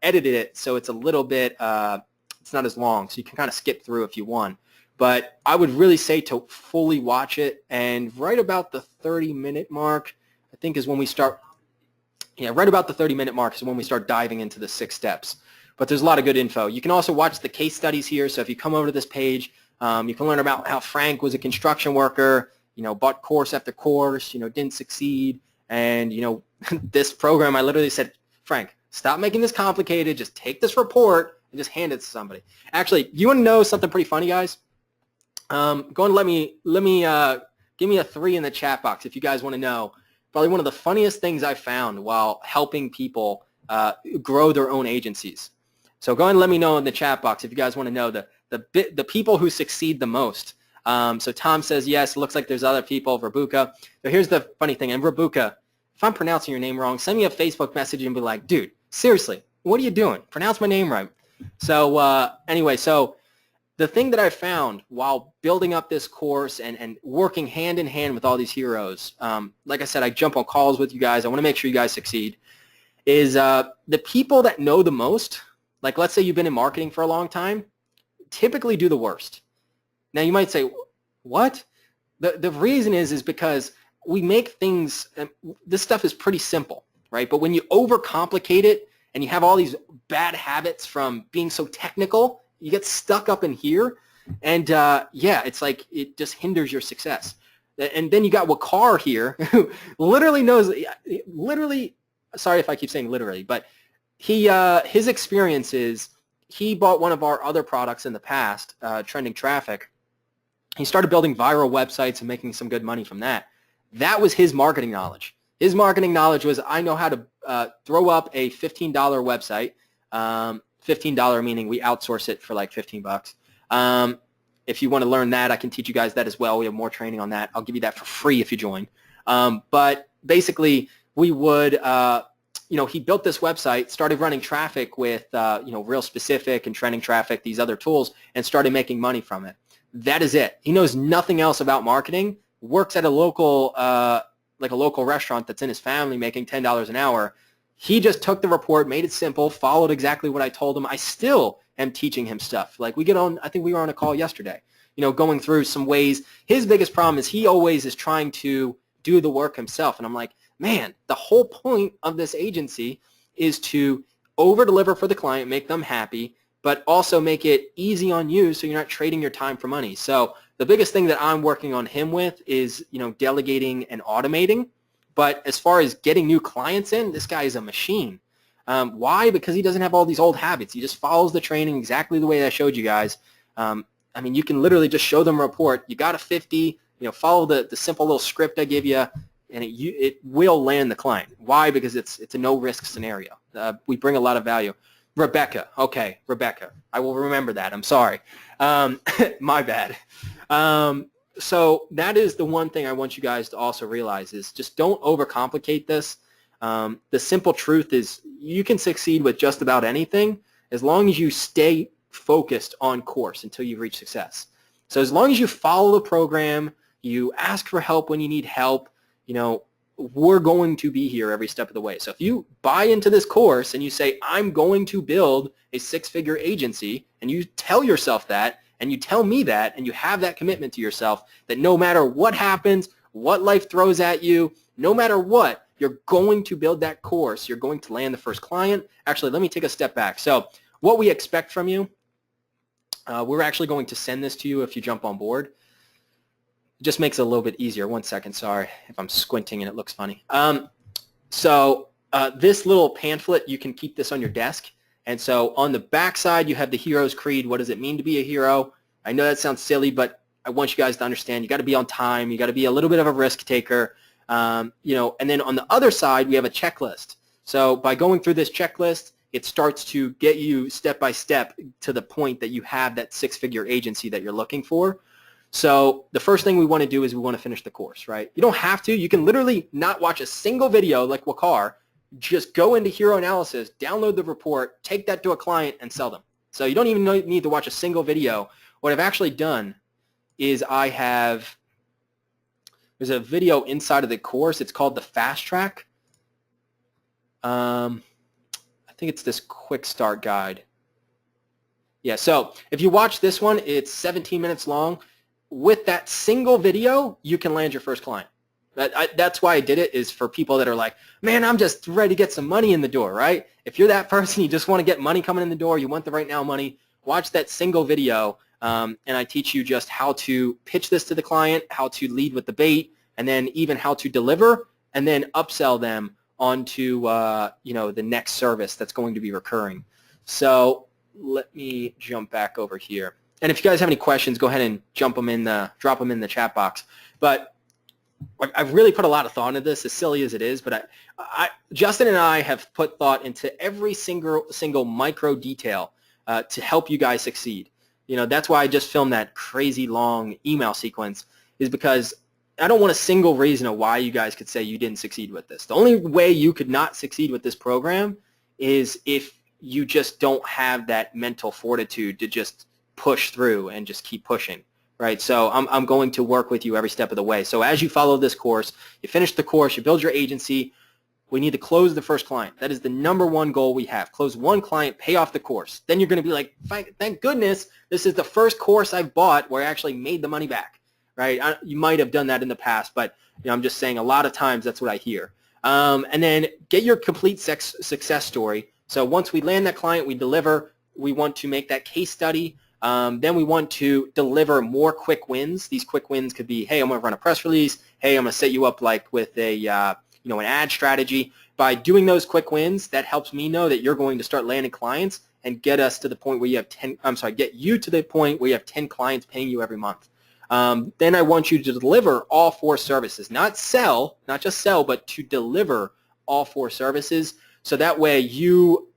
edited it so it's a little bit, it's not as long, so you can kind of skip through if you want. But I would really say to fully watch it, and right about the 30-minute mark, I think is when we start, right about the 30-minute mark is when we start diving into the 6 steps. But there's a lot of good info. You can also watch the case studies here. So if you come over to this page, You can learn about how Frank was a construction worker, bought course after course, didn't succeed. And, this program, I literally said, Frank, stop making this complicated. Just take this report and just hand it to somebody. Actually, you want to know something pretty funny, guys? Go and give me a 3 in the chat box if you guys want to know. Probably one of the funniest things I found while helping people grow their own agencies. So go and let me know in the chat box if you guys want to know the people who succeed the most. So Tom says yes. Looks like there's other people. Rabuka. So here's the funny thing. And Rabuka, if I'm pronouncing your name wrong, send me a Facebook message and be like, dude, seriously, what are you doing? Pronounce my name right. So anyway, so the thing that I found while building up this course and working hand in hand with all these heroes, like I said, I jump on calls with you guys. I want to make sure you guys succeed, is the people that know the most, like let's say you've been in marketing for a long time, typically do the worst. Now you might say, what? The reason is because we make things, this stuff is pretty simple, right? But when you overcomplicate it and you have all these bad habits from being so technical, you get stuck up in here, and yeah, it's like it just hinders your success. And then you got Encore here, who literally knows, sorry if I keep saying literally, but his experience is he bought one of our other products in the past, Trending Traffic. He started building viral websites and making some good money from that. That was his marketing knowledge. His marketing knowledge was, I know how to throw up a $15 website. $15 meaning we outsource it for like 15 bucks. If you want to learn that, I can teach you guys that as well. We have more training on that. I'll give you that for free if you join. But basically, we would, he built this website, started running traffic with, Real Specific and Trending Traffic, these other tools, and started making money from it. That is it. He knows nothing else about marketing, works at a local, like a local restaurant that's in his family making $10 an hour. He just took the report, made it simple, followed exactly what I told him. I still am teaching him stuff. Like we get on, I think we were on a call yesterday, going through some ways. His biggest problem is he always is trying to do the work himself. And I'm like, man, the whole point of this agency is to over-deliver for the client, make them happy, but also make it easy on you so you're not trading your time for money. So the biggest thing that I'm working on him with is, delegating and automating. But as far as getting new clients in, this guy is a machine. Why? Because he doesn't have all these old habits. He just follows the training exactly the way I showed you guys. You can literally just show them a report. You got a 50, follow the simple little script I give you, and it will land the client. Why? Because it's a no-risk scenario. We bring a lot of value. Rebecca. Okay, Rebecca. I will remember that. I'm sorry. My bad. So that is the one thing I want you guys to also realize is just don't overcomplicate this. The simple truth is you can succeed with just about anything as long as you stay focused on course until you reach success. So as long as you follow the program, you ask for help when you need help, we're going to be here every step of the way. So if you buy into this course and you say, I'm going to build a 6-figure agency, and you tell yourself that, and you tell me that, and you have that commitment to yourself that no matter what happens, what life throws at you, no matter what, you're going to build that course. You're going to land the first client. Actually, let me take a step back. So what we expect from you, we're actually going to send this to you if you jump on board. It just makes it a little bit easier. 1 second, sorry if I'm squinting and it looks funny. This little pamphlet, you can keep this on your desk. And so on the back side, you have the hero's creed. What does it mean to be a hero? I know that sounds silly, but I want you guys to understand you got to be on time. You got to be a little bit of a risk taker. And then on the other side, we have a checklist. So by going through this checklist, it starts to get you step by step to the point that you have that 6-figure agency that you're looking for. So the first thing we want to do is we want to finish the course, right? You don't have to. You can literally not watch a single video like Wakar. Just go into Hero Analysis, download the report, take that to a client, and sell them. So you don't even need to watch a single video. What I've actually done is there's a video inside of the course. It's called the Fast Track. I think it's this quick start guide. Yeah, so if you watch this one, it's 17 minutes long. With that single video, you can land your first client. That's why I did it, is for people that are like, man, I'm just ready to get some money in the door, right? If you're that person, you just want to get money coming in the door, you want the right now money, watch that single video. and I teach you just how to pitch this to the client, how to lead with the bait, and then even how to deliver, and then upsell them onto the next service that's going to be recurring. So let me jump back over here. And if you guys have any questions, go ahead and drop them in the chat box. But I've really put a lot of thought into this, as silly as it is. But Justin and I have put thought into every single micro detail to help you guys succeed. That's why I just filmed that crazy long email sequence, is because I don't want a single reason of why you guys could say you didn't succeed with this. The only way you could not succeed with this program is if you just don't have that mental fortitude to just push through and just keep pushing, right? So I'm going to work with you every step of the way. So as you follow this course, you finish the course, you build your agency, we need to close the first client. That is the number one goal we have. Close one client, pay off the course. Then you're going to be like, thank goodness this is the first course I've bought where I actually made the money back, right? You might have done that in the past, but I'm just saying a lot of times that's what I hear. And then get your complete success story. So once we land that client, we deliver. We want to make that case study. Then we want to deliver more quick wins. These quick wins could be, hey, I'm going to run a press release. Hey, I'm going to set you up like with a an ad strategy. By doing those quick wins, that helps me know that you're going to start landing clients and get us to the point where you have get you to the point where you have 10 clients paying you every month. Then I want you to deliver all 4 services, not just sell, but to deliver all 4 services. So that way you,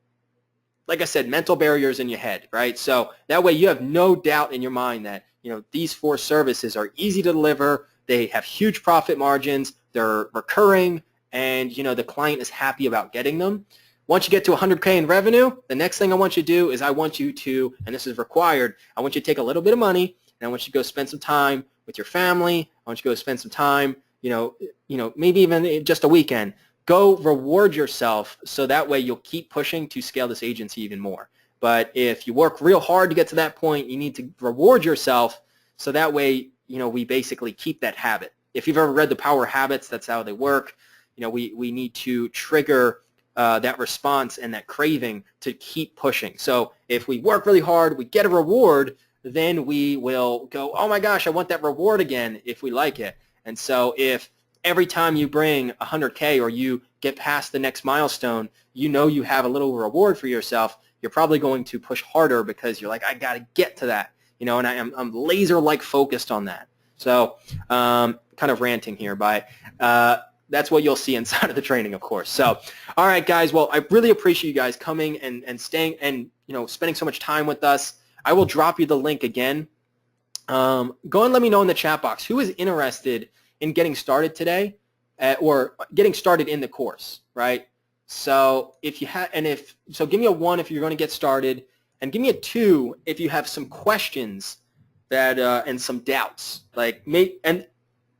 like I said, mental barriers in your head, right? So that way you have no doubt in your mind that, these 4 services are easy to deliver. They have huge profit margins. They're recurring, and, the client is happy about getting them. Once you get to 100K in revenue, the next thing I want you to do is I want you to, and this is required, I want you to take a little bit of money, and I want you to go spend some time with your family. I want you to go spend some time, maybe even just a weekend. Go reward yourself so that way you'll keep pushing to scale this agency even more. But if you work real hard to get to that point, you need to reward yourself so that way, we basically keep that habit. If you've ever read The Power of Habits, that's how they work. We need to trigger that response and that craving to keep pushing. So if we work really hard, we get a reward, then we will go, oh my gosh, I want that reward again if we like it. And so if every time you bring 100K or you get past the next milestone, you have a little reward for yourself, you're probably going to push harder because you're like, I got to get to that, and I'm laser-like focused on that. So kind of ranting here, but that's what you'll see inside of the training, of course. So, all right, guys. Well, I really appreciate you guys coming and staying and spending so much time with us. I will drop you the link again. Go and let me know in the chat box who is interested in getting started today or getting started in the course, right? So if you have, so give me a 1 if you're going to get started, and give me a 2 if you have some questions that and some doubts. And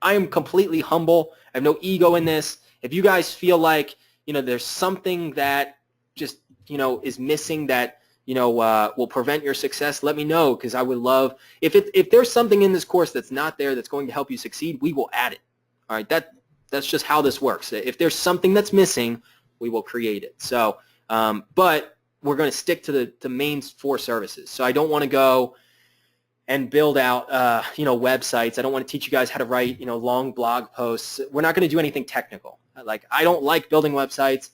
I am completely humble. I have no ego in this. If you guys feel like there's something that just is missing that will prevent your success, let me know, because I would love if there's something in this course that's not there that's going to help you succeed, we will add it. All right, that's just how this works. If there's something that's missing, we will create it. So, but we're going to stick to the main 4 services. So I don't want to go and build out websites. I don't want to teach you guys how to write long blog posts. We're not going to do anything technical. I don't like building websites.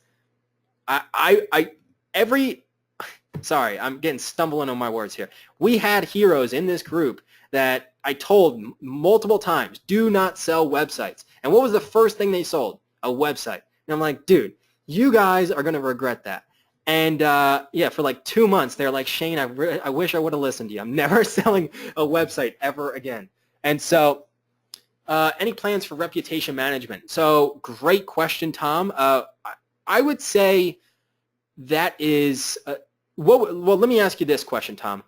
Sorry, I'm getting stumbling on my words here. We had heroes in this group that I told multiple times, do not sell websites. And what was the first thing they sold? A website. And I'm like, dude, you guys are going to regret that. And for like 2 months, they're like, Shane, I wish I would have listened to you. I'm never selling a website ever again. And so any plans for reputation management? So great question, Tom. I would say that is well, let me ask you this question, Tom.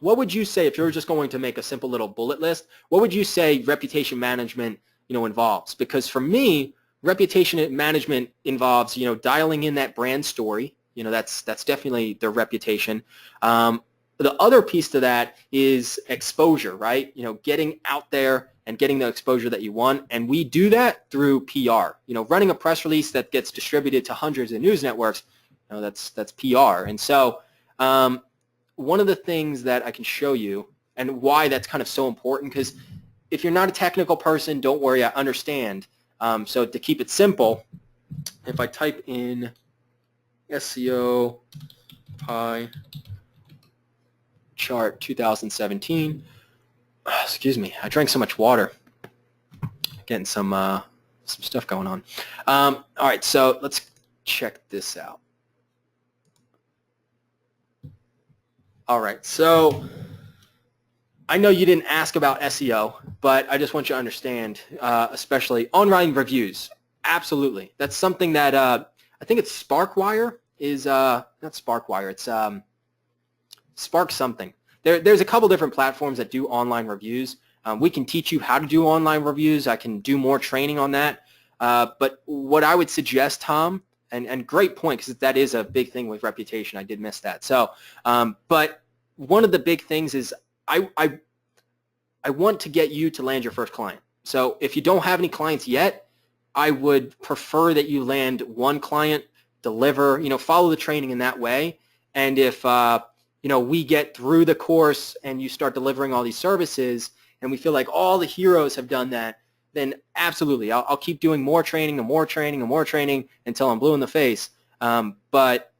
What would you say if you were just going to make a simple little bullet list? What would you say reputation management involves? Because for me, reputation management involves dialing in that brand story. That's definitely their reputation. The other piece to that is exposure, right? Getting out there and getting the exposure that you want. And we do that through PR. Running a press release that gets distributed to hundreds of news networks, that's PR. And so one of the things that I can show you, and why that's kind of so important, because if you're not a technical person, don't worry, I understand. So to keep it simple, if I type in SEO pie chart 2017, excuse me, I drank so much water, getting some stuff going on. All right, so let's check this out. All right, so I know you didn't ask about SEO, but I just want you to understand, especially online reviews. Absolutely, that's something that I think it's SparkWire is not SparkWire. It's Spark something. There's a couple different platforms that do online reviews. We can teach you how to do online reviews. I can do more training on that. But what I would suggest, Tom, and great point, because that is a big thing with reputation. I did miss that. So, but one of the big things is I want to get you to land your first client. So if you don't have any clients yet, I would prefer that you land one client, deliver, follow the training in that way. And if, we get through the course and you start delivering all these services and we feel like all the heroes have done that, then absolutely, I'll keep doing more training and more training and more training until I'm blue in the face. But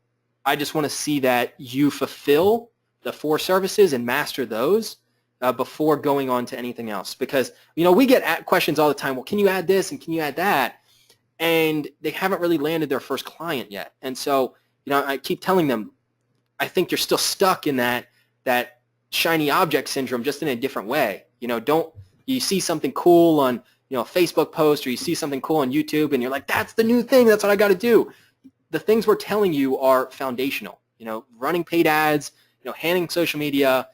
I just want to see that you fulfill the 4 services and master those before going on to anything else. Because, we get questions all the time, well, can you add this and can you add that? And they haven't really landed their first client yet. And so, I keep telling them, I think you're still stuck in that shiny object syndrome, just in a different way. You see something cool on, a Facebook post, or you see something cool on YouTube and you're like, that's the new thing, that's what I got to do. The things we're telling you are foundational, running paid ads, handling social media,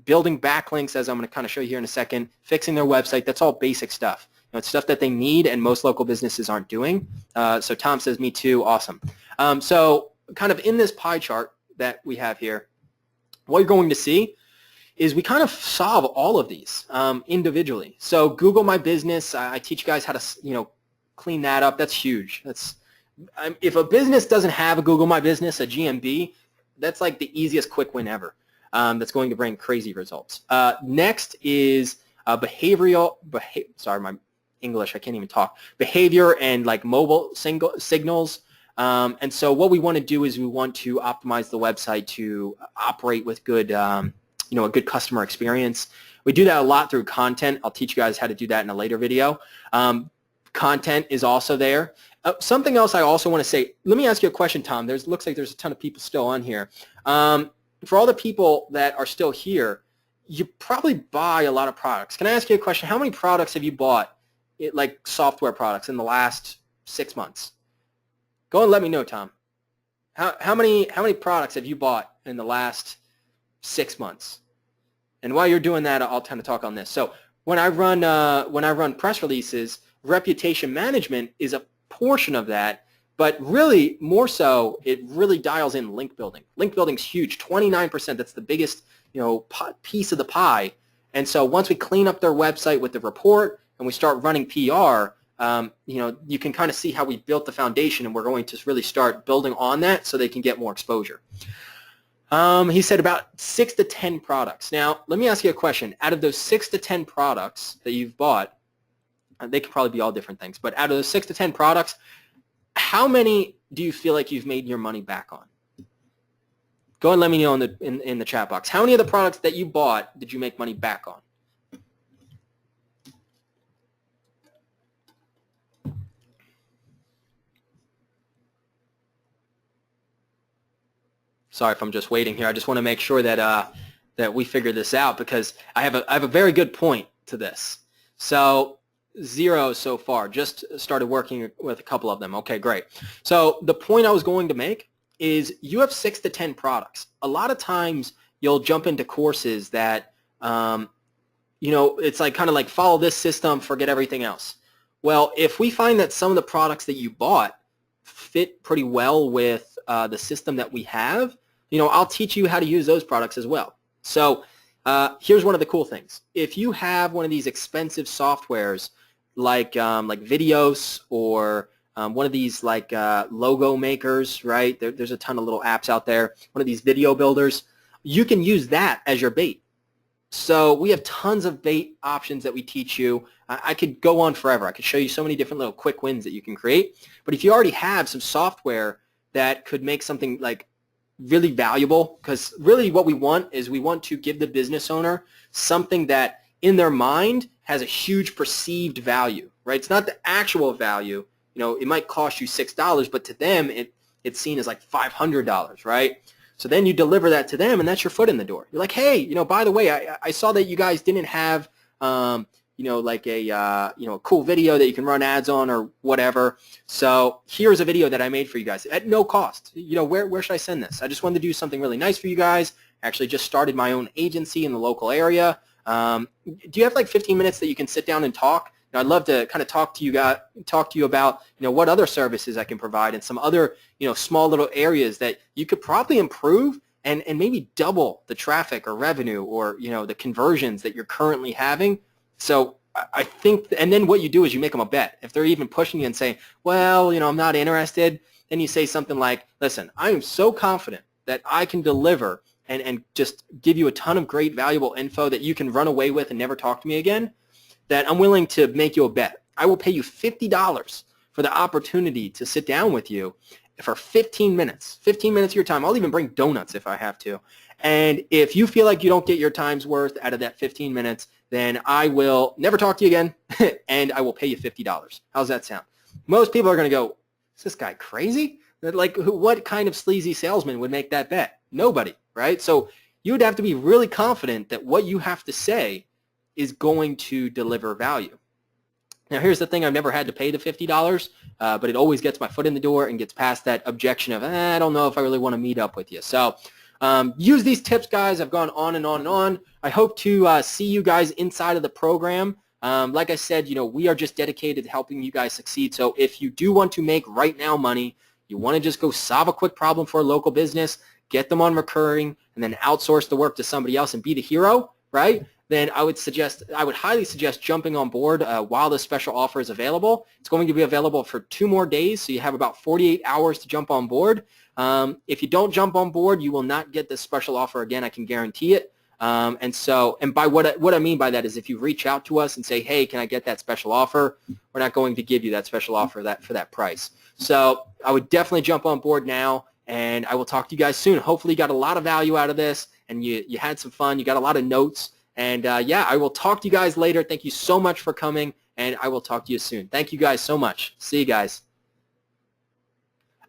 building backlinks, as I'm going to kind of show you here in a second, fixing their website. That's all basic stuff. It's stuff that they need and most local businesses aren't doing. So Tom says, me too, awesome. So kind of in this pie chart that we have here, what you're going to see is we kind of solve all of these individually. So Google My Business, I teach you guys how to, clean that up. That's huge. If a business doesn't have a Google My Business, a GMB, that's like the easiest quick win ever. That's going to bring crazy results. Next is sorry, my English, I can't even talk. Behavior and like mobile signals. And so what we want to do is we want to optimize the website to operate with good, a good customer experience. We do that a lot through content. I'll teach you guys how to do that in a later video. Content is also there. Something else I also want to say, let me ask you a question, Tom. Looks like there's a ton of people still on here. For all the people that are still here, you probably buy a lot of products. Can I ask you a question? How many products have you bought, like software products, in the last 6 months? Go and let me know, Tom. How many products have you bought in the last 6 months? And while you're doing that, I'll kind of talk on this. So when I run press releases, reputation management is a portion of that, but really more so, it really dials in link building. Link building's huge, 29%. That's the biggest piece of the pie. And so once we clean up their website with the report and we start running PR, you can kind of see how we built the foundation, and we're going to really start building on that so they can get more exposure. He said about 6 to 10 products. Now, let me ask you a question. Out of those 6 to 10 products that you've bought, they could probably be all different things, but out of those 6 to 10 products, how many do you feel like you've made your money back on? Go and let me know in the chat box. How many of the products that you bought did you make money back on? Sorry if I'm just waiting here. I just want to make sure that that we figure this out, because I have a very good point to this. So 0 so far. Just started working with a couple of them. Okay, great. So the point I was going to make is you have 6 to 10 products. A lot of times you'll jump into courses that it's like kind of like follow this system, forget everything else. Well, if we find that some of the products that you bought fit pretty well with the system that we have, I'll teach you how to use those products as well. So here's one of the cool things. If you have one of these expensive softwares like Videos or one of these like logo makers, right? There's a ton of little apps out there. One of these video builders, you can use that as your bait. So we have tons of bait options that we teach you. I could go on forever. I could show you so many different little quick wins that you can create. But if you already have some software that could make something like really valuable, because really what we want is we want to give the business owner something that in their mind has a huge perceived value, right? It's not the actual value. You know, it might cost you $6, but to them it's seen as like $500, right? So then you deliver that to them, and that's your foot in the door. You're like, hey, you know, by the way, I saw that you guys didn't have, you know, like a, you know, a cool video that you can run ads on or whatever. So here's a video that I made for you guys at no cost. You know, where should I send this? I just wanted to do something really nice for you guys. I actually just started my own agency in the local area. Do you have like 15 minutes that you can sit down and talk? Now, I'd love to kind of talk to you about, you know, what other services I can provide and some other, you know, small little areas that you could probably improve and maybe double the traffic or revenue or, you know, the conversions that you're currently having. So I think, and then what you do is you make them a bet. If they're even pushing you and saying, well, you know, I'm not interested, then you say something like, listen, I am so confident that I can deliver and just give you a ton of great valuable info that you can run away with and never talk to me again, that I'm willing to make you a bet. I will pay you $50 for the opportunity to sit down with you for 15 minutes of your time. I'll even bring donuts if I have to. And if you feel like you don't get your time's worth out of that 15 minutes, then I will never talk to you again, and I will pay you $50. How's that sound? Most people are going to go, is this guy crazy? Like, what kind of sleazy salesman would make that bet? Nobody, right? So you would have to be really confident that what you have to say is going to deliver value. Now, here's the thing. I've never had to pay the $50, but it always gets my foot in the door and gets past that objection of, I don't know if I really want to meet up with you. So use these tips, guys. I've gone on and on and on. I hope to see you guys inside of the program. Like I said, you know, we are just dedicated to helping you guys succeed. So if you do want to make right now money, you want to just go solve a quick problem for a local business, get them on recurring, and then outsource the work to somebody else and be the hero, right? Then I would highly suggest jumping on board while this special offer is available. It's going to be available for 2 more days, so you have about 48 hours to jump on board. If you don't jump on board, you will not get this special offer again. I can guarantee it. And by what I mean by that is if you reach out to us and say, hey, can I get that special offer? We're not going to give you that special offer for that price. So I would definitely jump on board now, and I will talk to you guys soon. Hopefully you got a lot of value out of this, and you had some fun. You got a lot of notes. And yeah, I will talk to you guys later. Thank you so much for coming, and I will talk to you soon. Thank you guys so much. See you guys.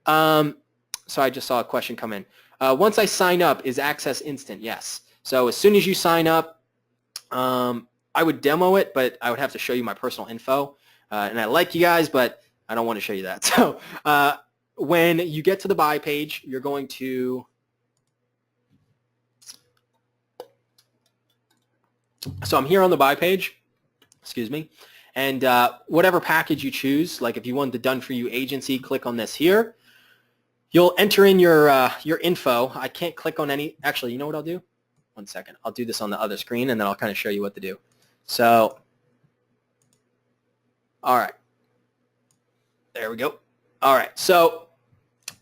So I just saw a question come in. Once I sign up, is access instant? Yes. So as soon as you sign up, I would demo it, but I would have to show you my personal info. And I like you guys, but I don't want to show you that. So when you get to the buy page, you're going to So I'm here on the buy page, excuse me, and whatever package you choose, like if you want the done-for-you agency, click on this here. You'll enter in your info. I can't click on any. Actually, you know what I'll do? One second. I'll do this on the other screen, and then I'll kind of show you what to do. So, all right. There we go. All right. So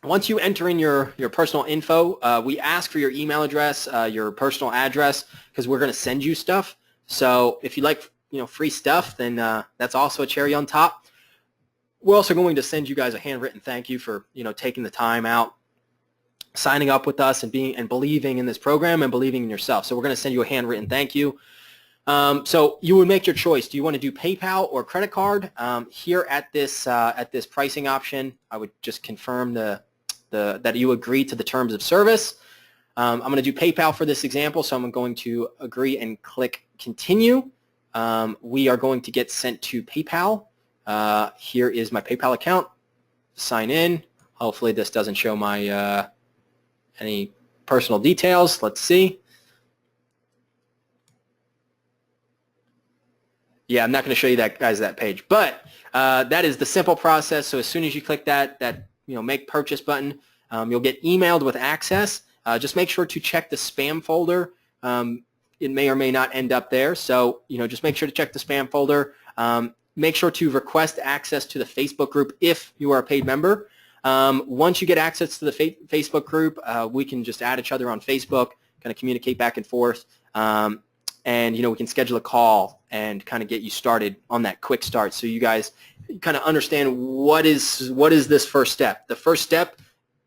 once you enter in your personal info, we ask for your email address, your personal address, because we're going to send you stuff. So if you like, free stuff, then that's also a cherry on top. We're also going to send you guys a handwritten thank you for, taking the time out, signing up with us, and believing in this program and believing in yourself. So we're going to send you a handwritten thank you. So you would make your choice. Do you want to do PayPal or credit card? Here at this pricing option, I would just confirm that you agree to the terms of service. I'm going to do PayPal for this example, so I'm going to agree and click continue. We are going to get sent to PayPal. Here is my PayPal account. Sign in. Hopefully this doesn't show my any personal details. Let's see. Yeah, I'm not going to show you that page, but that is the simple process. So as soon as you click that make purchase button, you'll get emailed with access. Just make sure to check the spam folder. It may or may not end up there. So just make sure to check the spam folder. Make sure to request access to the Facebook group if you are a paid member. Once you get access to the Facebook group, we can just add each other on Facebook, kind of communicate back and forth. and we can schedule a call and kind of get you started on that quick start, so you guys kind of understand what is this first step. The first step,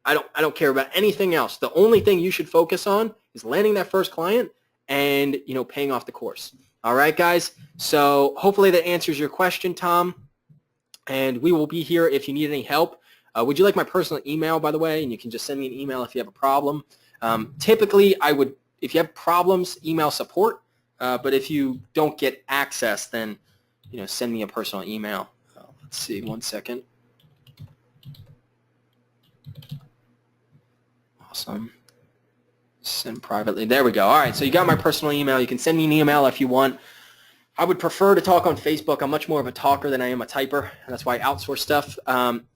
I don't care about anything else. The only thing you should focus on is landing that first client and paying off the course. All right, guys. So hopefully that answers your question, Tom. And we will be here if you need any help. Would you like my personal email, by the way? And you can just send me an email if you have a problem. Typically, if you have problems, email support. But if you don't get access, then send me a personal email. Let's see, 1 second. Awesome. Send privately. There we go. All right, so you got my personal email. You can send me an email if you want. I would prefer to talk on Facebook. I'm much more of a talker than I am a typer, and that's why I outsource stuff.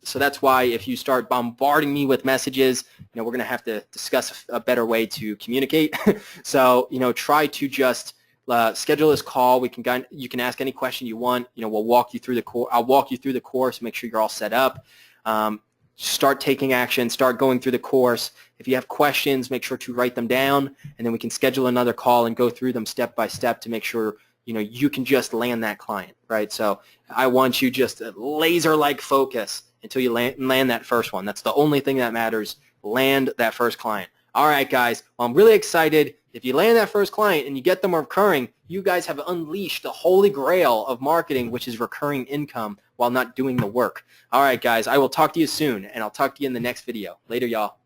So that's why if you start bombarding me with messages, we're going to have to discuss a better way to communicate. So try to just schedule this call. You can ask any question you want. We'll walk you through the course. I'll walk you through the course. Make sure you're all set up. Start taking action. Start going through the course. If you have questions, make sure to write them down, and then we can schedule another call and go through them step by step to make sure you can just land that client, right? So I want you just laser-like focus until you land that first one. That's the only thing that matters. Land that first client. All right, guys. Well, I'm really excited. If you land that first client and you get them recurring, you guys have unleashed the holy grail of marketing, which is recurring income while not doing the work. All right, guys. I will talk to you soon, and I'll talk to you in the next video. Later, y'all.